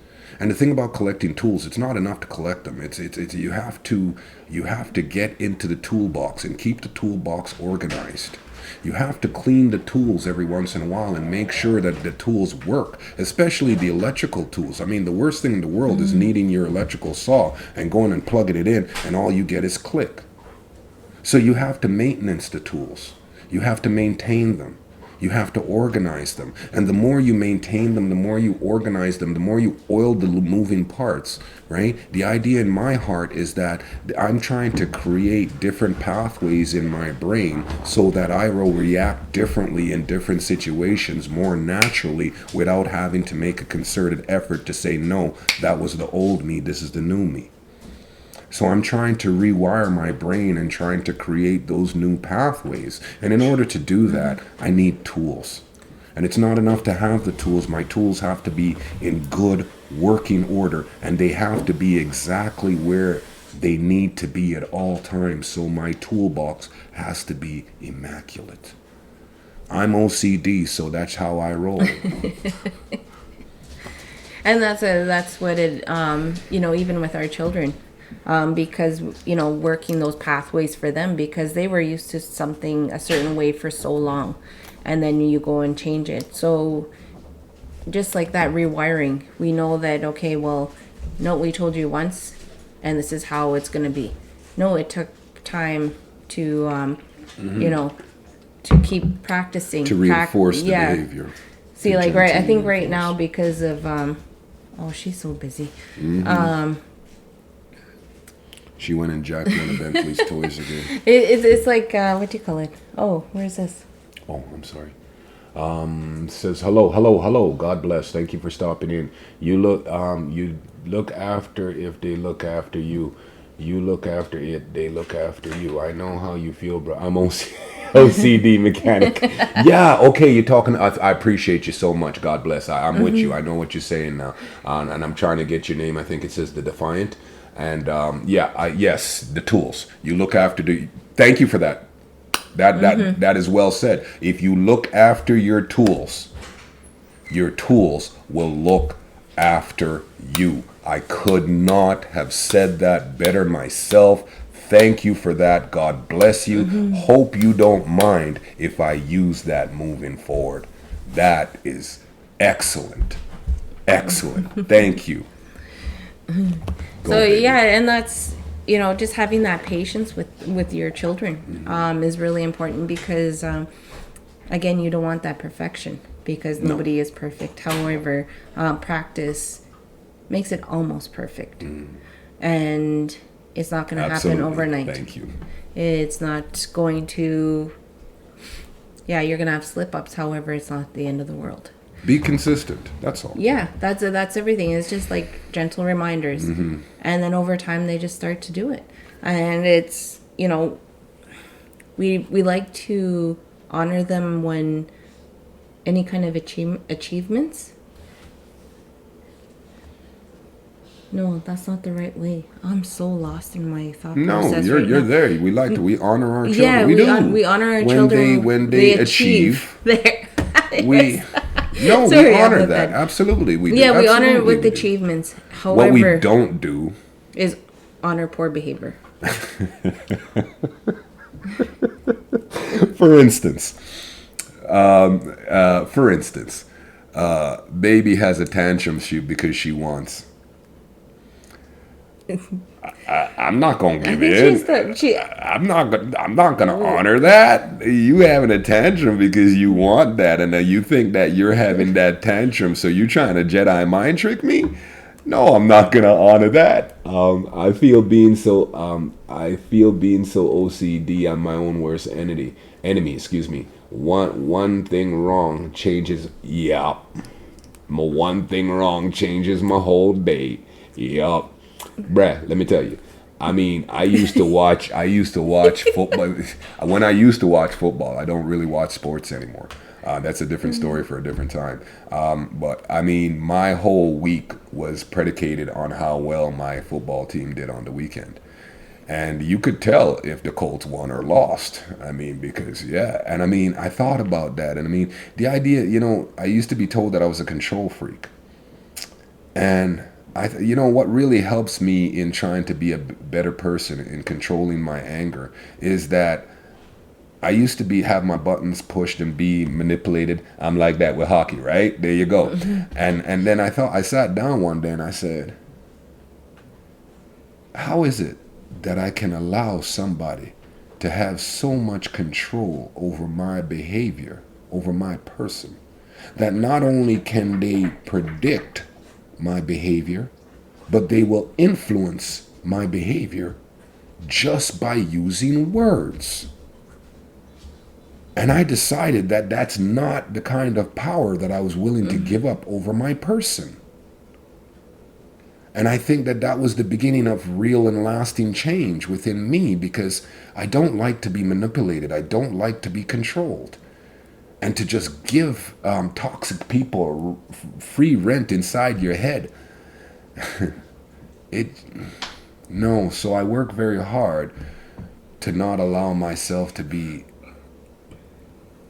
And the thing about collecting tools, it's not enough to collect them. It's you have to get into the toolbox and keep the toolbox organized. You have to clean the tools every once in a while and make sure that the tools work, especially the electrical tools. I mean, the worst thing in the world is needing your electrical saw and going and plugging it in, and all you get is click. So you have to maintenance the tools. You have to maintain them. You have to organize them. And the more you maintain them, the more you organize them, the more you oil the moving parts, right? The idea in my heart is that I'm trying to create different pathways in my brain so that I will react differently in different situations more naturally without having to make a concerted effort to say, no, that was the old me, this is the new me. So I'm trying to rewire my brain and trying to create those new pathways. And in order to do that, I need tools. And it's not enough to have the tools. My tools have to be in good working order, and they have to be exactly where they need to be at all times. So my toolbox has to be immaculate. I'm OCD, so that's how I roll. And that's what it, even with our children. Because, working those pathways for them, because they were used to something a certain way for so long, and then you go and change it. So just like that rewiring, we know that, okay, well, no, we told you once, and this is how it's going to be. No, it took time to, to keep practicing. To reinforce the behavior. See, like, right, I think right now because of, oh, she's so busy. She went and jacked one of Bentley's toys again. It's like, what do you call it? Oh, where's this? Oh, I'm sorry. Says hello. God bless. Thank you for stopping in. You look after if they look after you. You look after it, they look after you. I know how you feel, bro. I'm OCD mechanic. Yeah, okay, you're talking. I appreciate you so much. God bless. I'm with you. I know what you're saying now. And I'm trying to get your name. I think it says The Defiant. And yes, the tools. You look after thank you for that. That is well said. If you look after your tools will look after you. I could not have said that better myself. Thank you for that. God bless you. Hope you don't mind if I use that moving forward. That is excellent. Excellent. Thank you. So yeah, and that's just having that patience with your children is really important, because again, you don't want that perfection, because nobody is perfect. However, practice makes it almost perfect, and it's not going to happen overnight. Thank you. It's not going to. Yeah, you're going to have slip-ups. However, it's not the end of the world. Be consistent. That's all. Yeah, that's everything. It's just like gentle reminders, and then over time they just start to do it. And it's we like to honor them when any kind of achievements. No, that's not the right way. I'm so lost in my thought process. No, you're there. We honor our children. Yeah, we honor our children when they achieve. We honor that. Absolutely, we do. Yeah, we Absolutely honor with achievements. However, what we don't do is honor poor behavior. For instance, baby has a tantrum because she wants. I'm not gonna give in. I'm not gonna honor that. You having a tantrum because you want that, and you think that you're having that tantrum, so you trying to Jedi mind trick me? No, I'm not gonna honor that. I feel being so OCD. I'm my own worst enemy. Excuse me. One thing wrong changes. Yup. One thing wrong changes my whole day. Yup. Bruh, let me tell you. I mean, I used to watch football. When I used to watch football, I don't really watch sports anymore. That's a different story for a different time. But I mean, my whole week was predicated on how well my football team did on the weekend. And you could tell if the Colts won or lost. I mean, because, and I mean, I thought about that. And I mean, the idea, I used to be told that I was a control freak. And what really helps me in trying to be a better person in controlling my anger is that I used to have my buttons pushed and be manipulated. I'm like that with hockey, right? There you go. And then I sat down one day and I said, how is it that I can allow somebody to have so much control over my behavior, over my person, that not only can they predict my behavior, but they will influence my behavior just by using words. And I decided that that's not the kind of power that I was willing to give up over my person. And I think that that was the beginning of real and lasting change within me, because I don't like to be manipulated. I don't like to be controlled. And to just give toxic people free rent inside your head, no. So I work very hard to not allow myself to be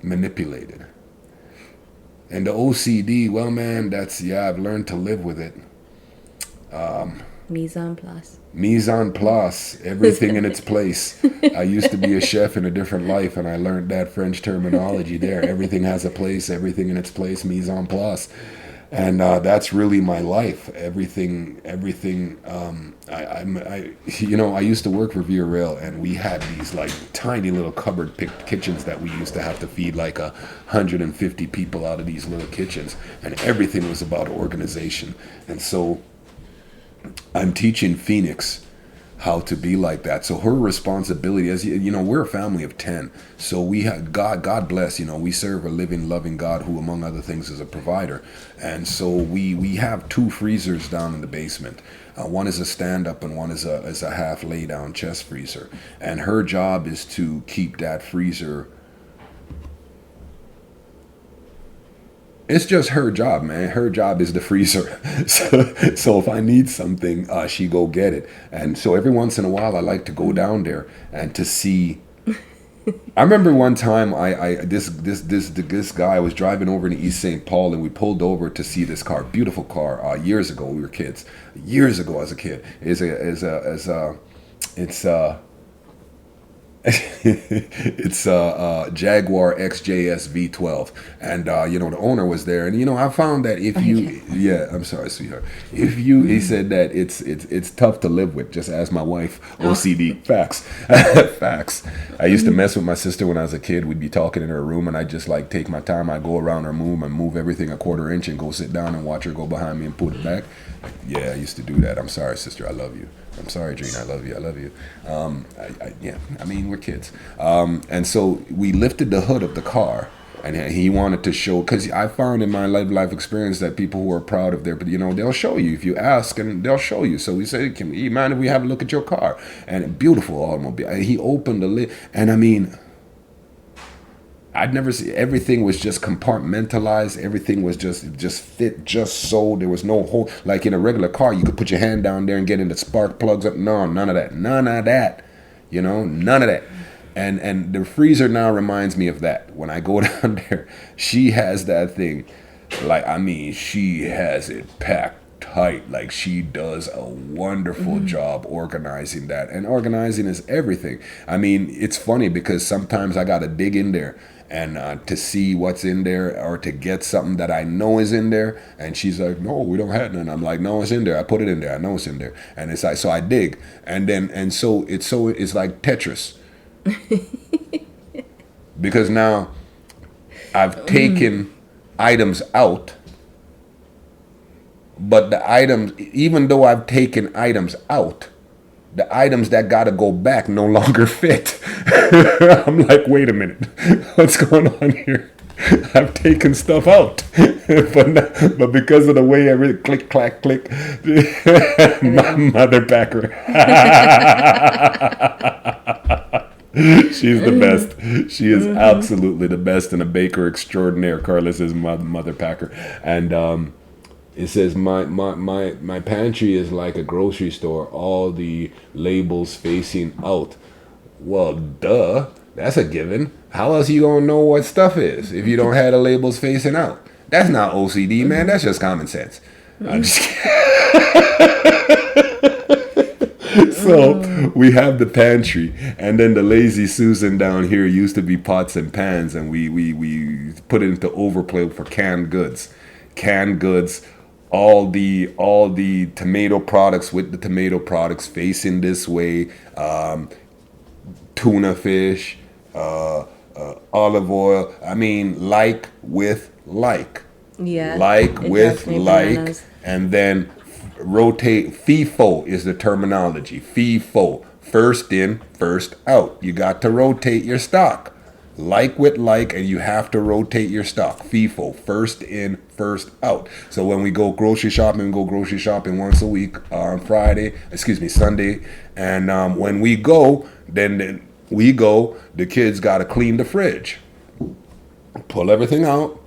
manipulated. And the OCD, well, man, I've learned to live with it. Mise en place. Mise en place, everything in its place. I used to be a chef in a different life, and I learned that French terminology there. Everything has a place, everything in its place, mise en place. And that's really my life. Everything. I used to work for Via Rail, and we had these like tiny little cupboard picked kitchens that we used to have to feed like 150 people out of these little kitchens, and everything was about organization. And so I'm teaching Phoenix how to be like that. So her responsibility, as you know, we're a family of 10. So we have God bless, we serve a living, loving God who, among other things, is a provider. And so we have 2 freezers down in the basement. One is a stand-up and one is a half lay-down chest freezer. And her job is to keep that freezer. It's just her job, man. Her job is the freezer. So if I need something, she go get it. And so every once in a while, I like to go down there and to see. I remember one time, this guy was driving over to East St. Paul, and we pulled over to see this car, beautiful car. Years ago, we were kids. Years ago, as a kid, it's a Jaguar XJS V12, and the owner was there, and I found that if you I'm sorry, sweetheart, he said that it's tough to live with. Just ask my wife. OCD. Facts. Facts. I used to mess with my sister when I was a kid. We'd be talking in her room, and I just like take my time. I go around her room and move everything a quarter inch and go sit down and watch her go behind me and put it back. Yeah, I used to do that. I'm sorry, sister. I love you. I'm sorry, Dreen. I love you. I love you. We're kids. And so we lifted the hood of the car, and he wanted to show, because I found in my life experience that people who are proud of their, they'll show you if you ask, and they'll show you. So we said, can you mind if we have a look at your car? And a beautiful automobile. And he opened the lid, and I'd never see, everything was just compartmentalized. Everything was just fit, just so. There was no hole. Like in a regular car, you could put your hand down there and get in the spark plugs up. No, none of that. None of that. None of that. And the freezer now reminds me of that. When I go down there, she has that thing. She has it packed tight. Like, she does a wonderful job organizing that. And organizing is everything. It's funny because sometimes I got to dig in there and to see what's in there, or to get something that I know is in there. And she's like, no, we don't have none. I'm like, no, it's in there. I put it in there. I know it's in there. And it's like, so I dig. So it's like Tetris. Because now I've taken items out, but the items, even though I've taken items out, the items that gotta go back no longer fit. I'm like, wait a minute, what's going on here? I've taken stuff out, but because of the way I really click, clack, click, my mother packer. She's the best. She is absolutely the best, and a baker extraordinaire. Carlos is my mother packer, and it says my pantry is like a grocery store. All the labels facing out. Well, duh. That's a given. How else you gonna know what stuff is if you don't have the labels facing out? That's not OCD, man. That's just common sense. I'm just kidding. So we have the pantry, and then the lazy Susan down here used to be pots and pans, and we put it into overflow for canned goods. Canned goods, all the tomato products with the tomato products facing this way, tuna fish, olive oil. I mean, like with like. Yeah. Like it with drives me like, bananas. and then rotate. FIFO is the terminology. FIFO, first in, first out. You got to rotate your stock. Like with like, and you have to rotate your stock. FIFO, first in, first out. So when we go grocery shopping, we go grocery shopping once a week on Sunday. And when we go, then the kids got to clean the fridge. Pull everything out,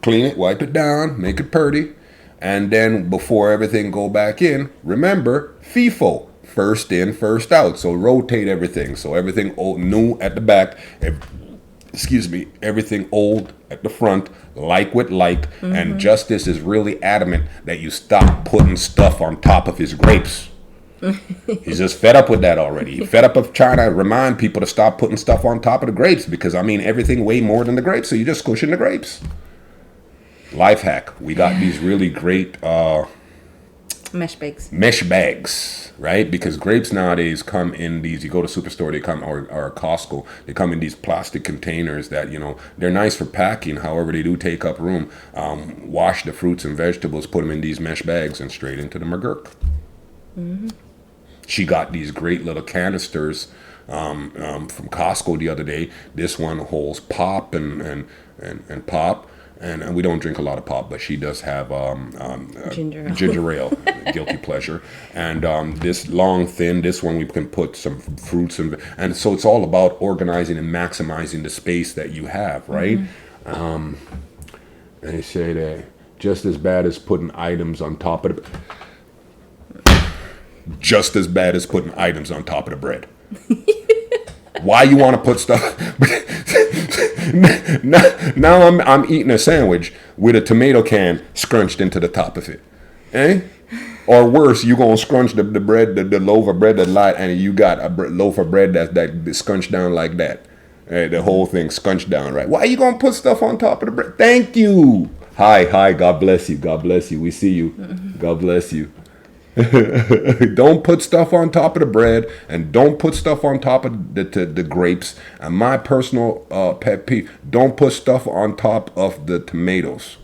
clean it, wipe it down, make it pretty. And then before everything go back in, remember, FIFO, first in, first out. So rotate everything. So everything old, new at the back. Everything old at the front, like with like. And Justice is really adamant that you stop putting stuff on top of his grapes. He's just fed up with that already. He's fed up of trying to remind people to stop putting stuff on top of the grapes, because I mean, everything way more than the grapes, so you just squishing the grapes. Life hack. We got these really great Mesh bags, right? Because grapes nowadays come in these, you go to superstore, they come, or Costco, they come in these plastic containers that, they're nice for packing. However, they do take up room. Wash the fruits and vegetables, put them in these mesh bags, and straight into the McGurk. She got these great little canisters from Costco the other day. This one holds pop and pop. And we don't drink a lot of pop, but she does have ginger ale, guilty pleasure. And this long, thin, this one we can put some fruits and so it's all about organizing and maximizing the space that you have, right? They say that just as bad as putting items on top of the bread. Why you want to put stuff? now I'm eating a sandwich with a tomato can scrunched into the top of it, eh? Or worse, you gonna scrunch the bread, the loaf of bread that light, and you got a loaf of bread that scrunched down like that, the whole thing scrunched down, right? Why you gonna put stuff on top of the bread? Thank you. Hi. God bless you. We see you. God bless you. Don't put stuff on top of the bread, and don't put stuff on top of the grapes. And my personal pet peeve, don't put stuff on top of the tomatoes.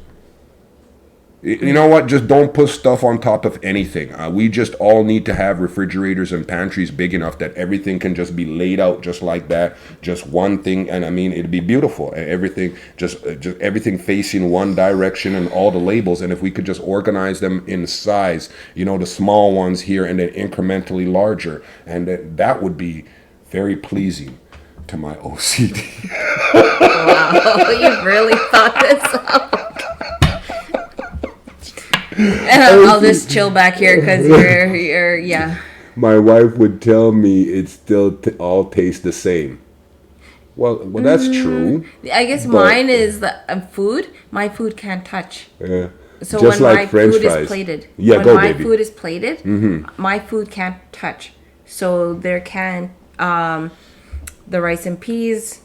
You know what? Just don't put stuff on top of anything. We just all need to have refrigerators and pantries big enough that everything can just be laid out just like that. Just one thing, and I mean, it'd be beautiful. Everything, just everything facing one direction, and all the labels. And if we could just organize them in size, the small ones here, and then incrementally larger, and that would be very pleasing to my OCD. Wow, you really thought this out. And I'll just chill back here because you're yeah. My wife would tell me it still all tastes the same. Well, that's true. I guess mine is the food. My food can't touch. Yeah. So just when like my French food fries. is plated, Yeah, when go, my baby. food is plated, my food can't touch. So there can the rice and peas,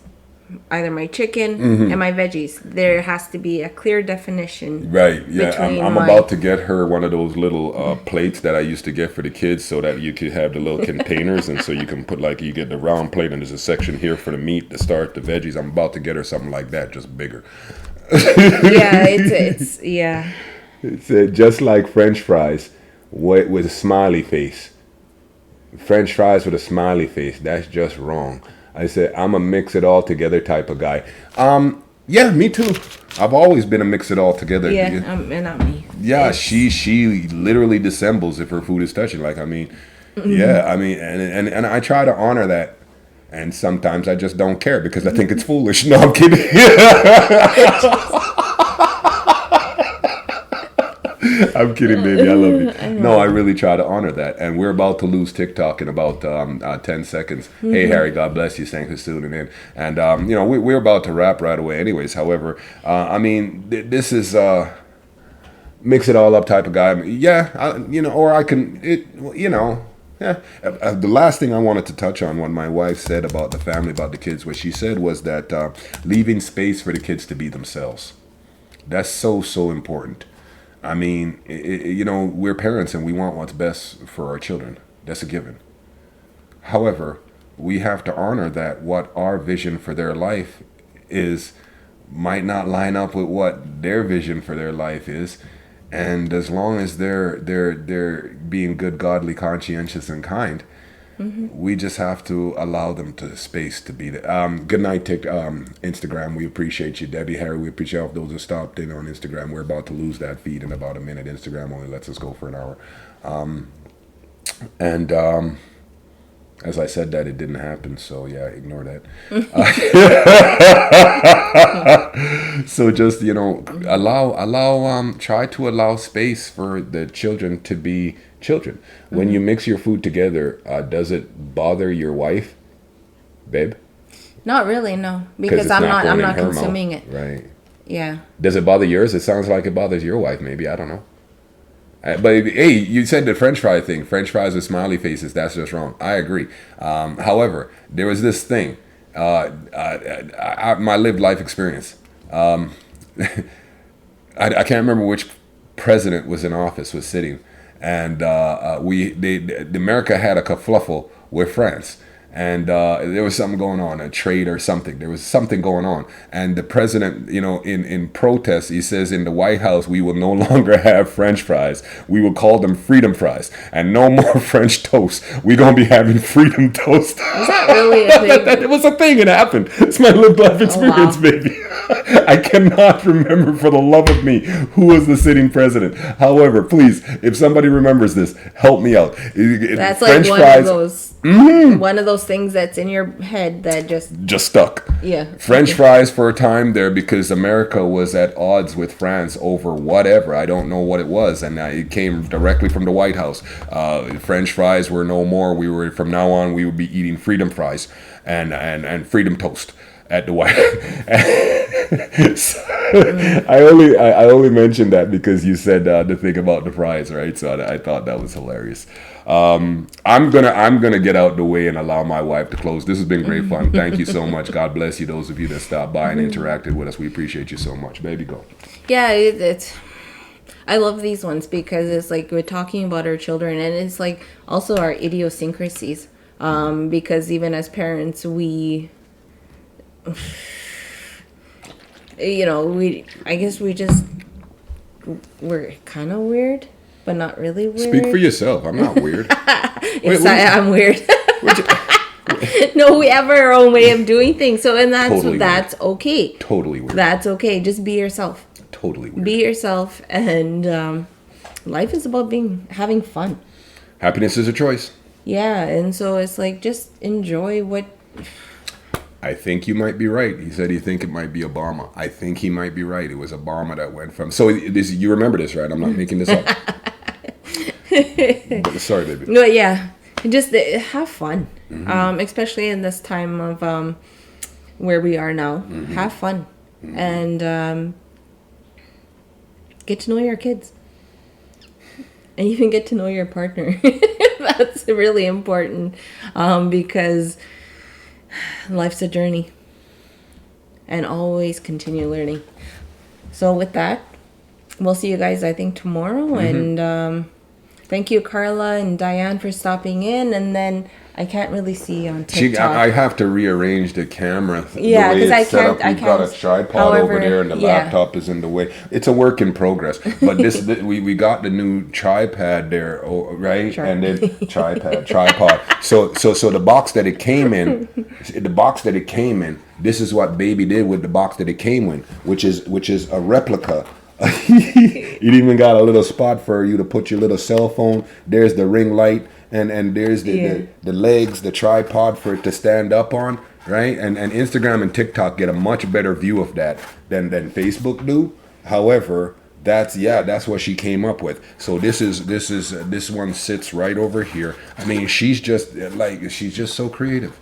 either my chicken and my veggies. There has to be a clear definition. Right. Yeah. I'm my- about to get her one of those little plates that I used to get for the kids, so that you could have the little containers, and so you can put, like, you get the round plate, and there's a section here for the meat, the start, the veggies. I'm about to get her something like that, just bigger. Yeah, it's yeah. It's just like French fries with a smiley face. French fries with a smiley face. That's just wrong. I said, I'm a mix it all together type of guy. Yeah, me too. I've always been a mix it all together. Yeah, and not me. Yeah, It's- she literally dissembles if her food is touching. Like, I mean, yeah, I mean, and I try to honor that. And sometimes I just don't care because I think it's foolish. No, I'm kidding. I'm kidding, baby. I love you. No, I really try to honor that. And we're about to lose TikTok in about 10 seconds. Hey, Harry, God bless you. Thanks for tuning in. And, we're about to wrap right away anyways. However, I mean, this is mix it all up type of guy. Yeah, or I can, The last thing I wanted to touch on, what my wife said about the family, about the kids, what she said was that leaving space for the kids to be themselves. That's so important. I mean, we're parents and we want what's best for our children. That's a given. However, we have to honor that what our vision for their life is might not line up with what their vision for their life is. And as long as they're being good, godly, conscientious, and kind, we just have to allow them to space to be there. Good night, Instagram. We appreciate you, Debbie, Harry. We appreciate all of those who stopped in on Instagram. We're about to lose that feed in about a minute. Instagram only lets us go for an hour. As I said that, it didn't happen, so yeah, ignore that. So just, try to allow space for the children to be children. When you mix your food together, does it bother your wife, babe? Not really, no, because I'm not consuming it. Right. Yeah. Does it bother yours? It sounds like it bothers your wife, maybe. I don't know. But hey, you said the French fry thing. French fries with smiley faces. That's just wrong. I agree. However, there was this thing. My lived life experience. I can't remember which president was in office, was sitting, and America had a kerfluffle with France. And there was something going on, a trade or something. There was something going on. And the president, in protest, he says in the White House, we will no longer have French fries. We will call them freedom fries. And no more French toast. We're going to be having freedom toast. Is that really a thing? It was a thing. It happened. It's my lived life experience, baby. I cannot remember for the love of me who was the sitting president. However, please, if somebody remembers this, help me out. That's French like fries, one of those things that's in your head that just stuck. Yeah. French fries for a time there because America was at odds with France over whatever. I don't know what it was, and it came directly from the White House. French fries were no more. From now on we would be eating freedom fries and freedom toast at the White House. I only mentioned that because you said the thing about the fries, right? So I thought that was hilarious. I'm gonna get out the way and allow my wife to close. This has been great fun. Thank you so much. God bless you, those of you that stopped by and interacted with us. We appreciate you so much. Baby, go. Yeah, it's I love these ones because it's like we're talking about our children, and it's like also our idiosyncrasies. Because even as parents, we're kind of weird, but not really weird. Speak for yourself. I'm not weird. I'm weird. No, we have our own way of doing things. So, and that's okay. Totally weird. That's okay. Just be yourself. Totally weird. Be yourself, and life is about having fun. Happiness is a choice. Yeah, and so it's like just enjoy what. I think you might be right. He said he think it might be Obama. I think he might be right. It was Obama that went from. So you remember this, right? I'm not making this up. Sorry, baby. No, yeah, just have fun, especially in this time of where we are now. Have fun, and get to know your kids, and even get to know your partner. That's really important because life's a journey, and always continue learning. So with that, we'll see you guys, I think, tomorrow. And thank you, Carla and Diane, for stopping in. And then I can't really see on TikTok. I have to rearrange the camera. Yeah, because I can't. We've got a tripod over there, and the laptop is in the way. It's a work in progress. But we got the new tripod there, right? And then tripod. So the box that it came in, this is what Baby did with the box that it came in, which is a replica. It even got a little spot for you to put your little cell phone. There's the ring light. And there's the legs, the tripod for it to stand up on, right? And Instagram and TikTok get a much better view of that than Facebook do. However, that's what she came up with. So this one sits right over here. I mean, she's just so creative.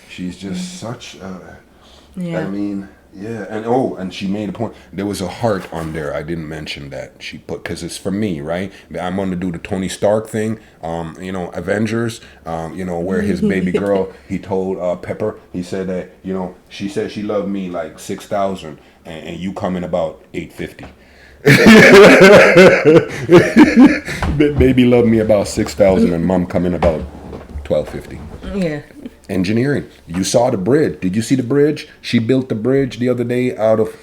She's just such. I mean, Yeah, and she made a point. There was a heart on there. I didn't mention that she put because it's for me, right? I'm going to do the Tony Stark thing. Avengers. Where his baby girl, he told Pepper, he said that she said she loved me like 6,000, and you come in about 850. Baby loved me about 6,000, and mom come in about 1250. Yeah. Engineering. You saw the bridge. Did you see the bridge? She built the bridge the other day out of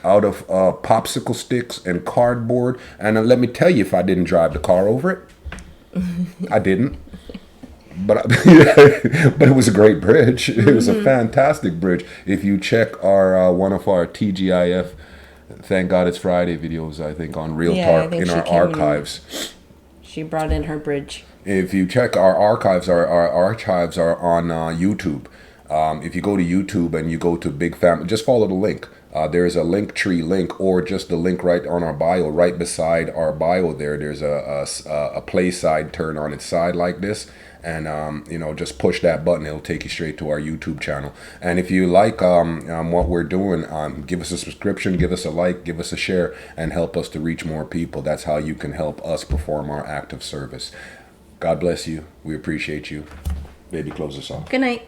popsicle sticks and cardboard. And let me tell you, if I didn't drive the car over it, I didn't. But but it was a great bridge. It was a fantastic bridge. If you check our one of our TGIF, Thank God It's Friday videos, I think on Real Yeah, I Talk think in she our came archives. She brought in her bridge. If you check our archives, our archives are on YouTube. If you go to YouTube and you go to Big Family, just follow the link. There's a Linktree link, or just the link right on our bio, right beside our bio. There's a play side turn on its side like this, and just push that button. It'll take you straight to our YouTube channel. And if you like what we're doing, give us a subscription, give us a like, give us a share, and help us to reach more people. That's how you can help us perform our act of service. God bless you. We appreciate you. Baby, close us off. Good night.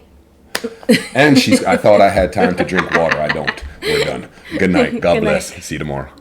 And I thought I had time to drink water. I don't. We're done. Good night. God Good bless. night. See you tomorrow.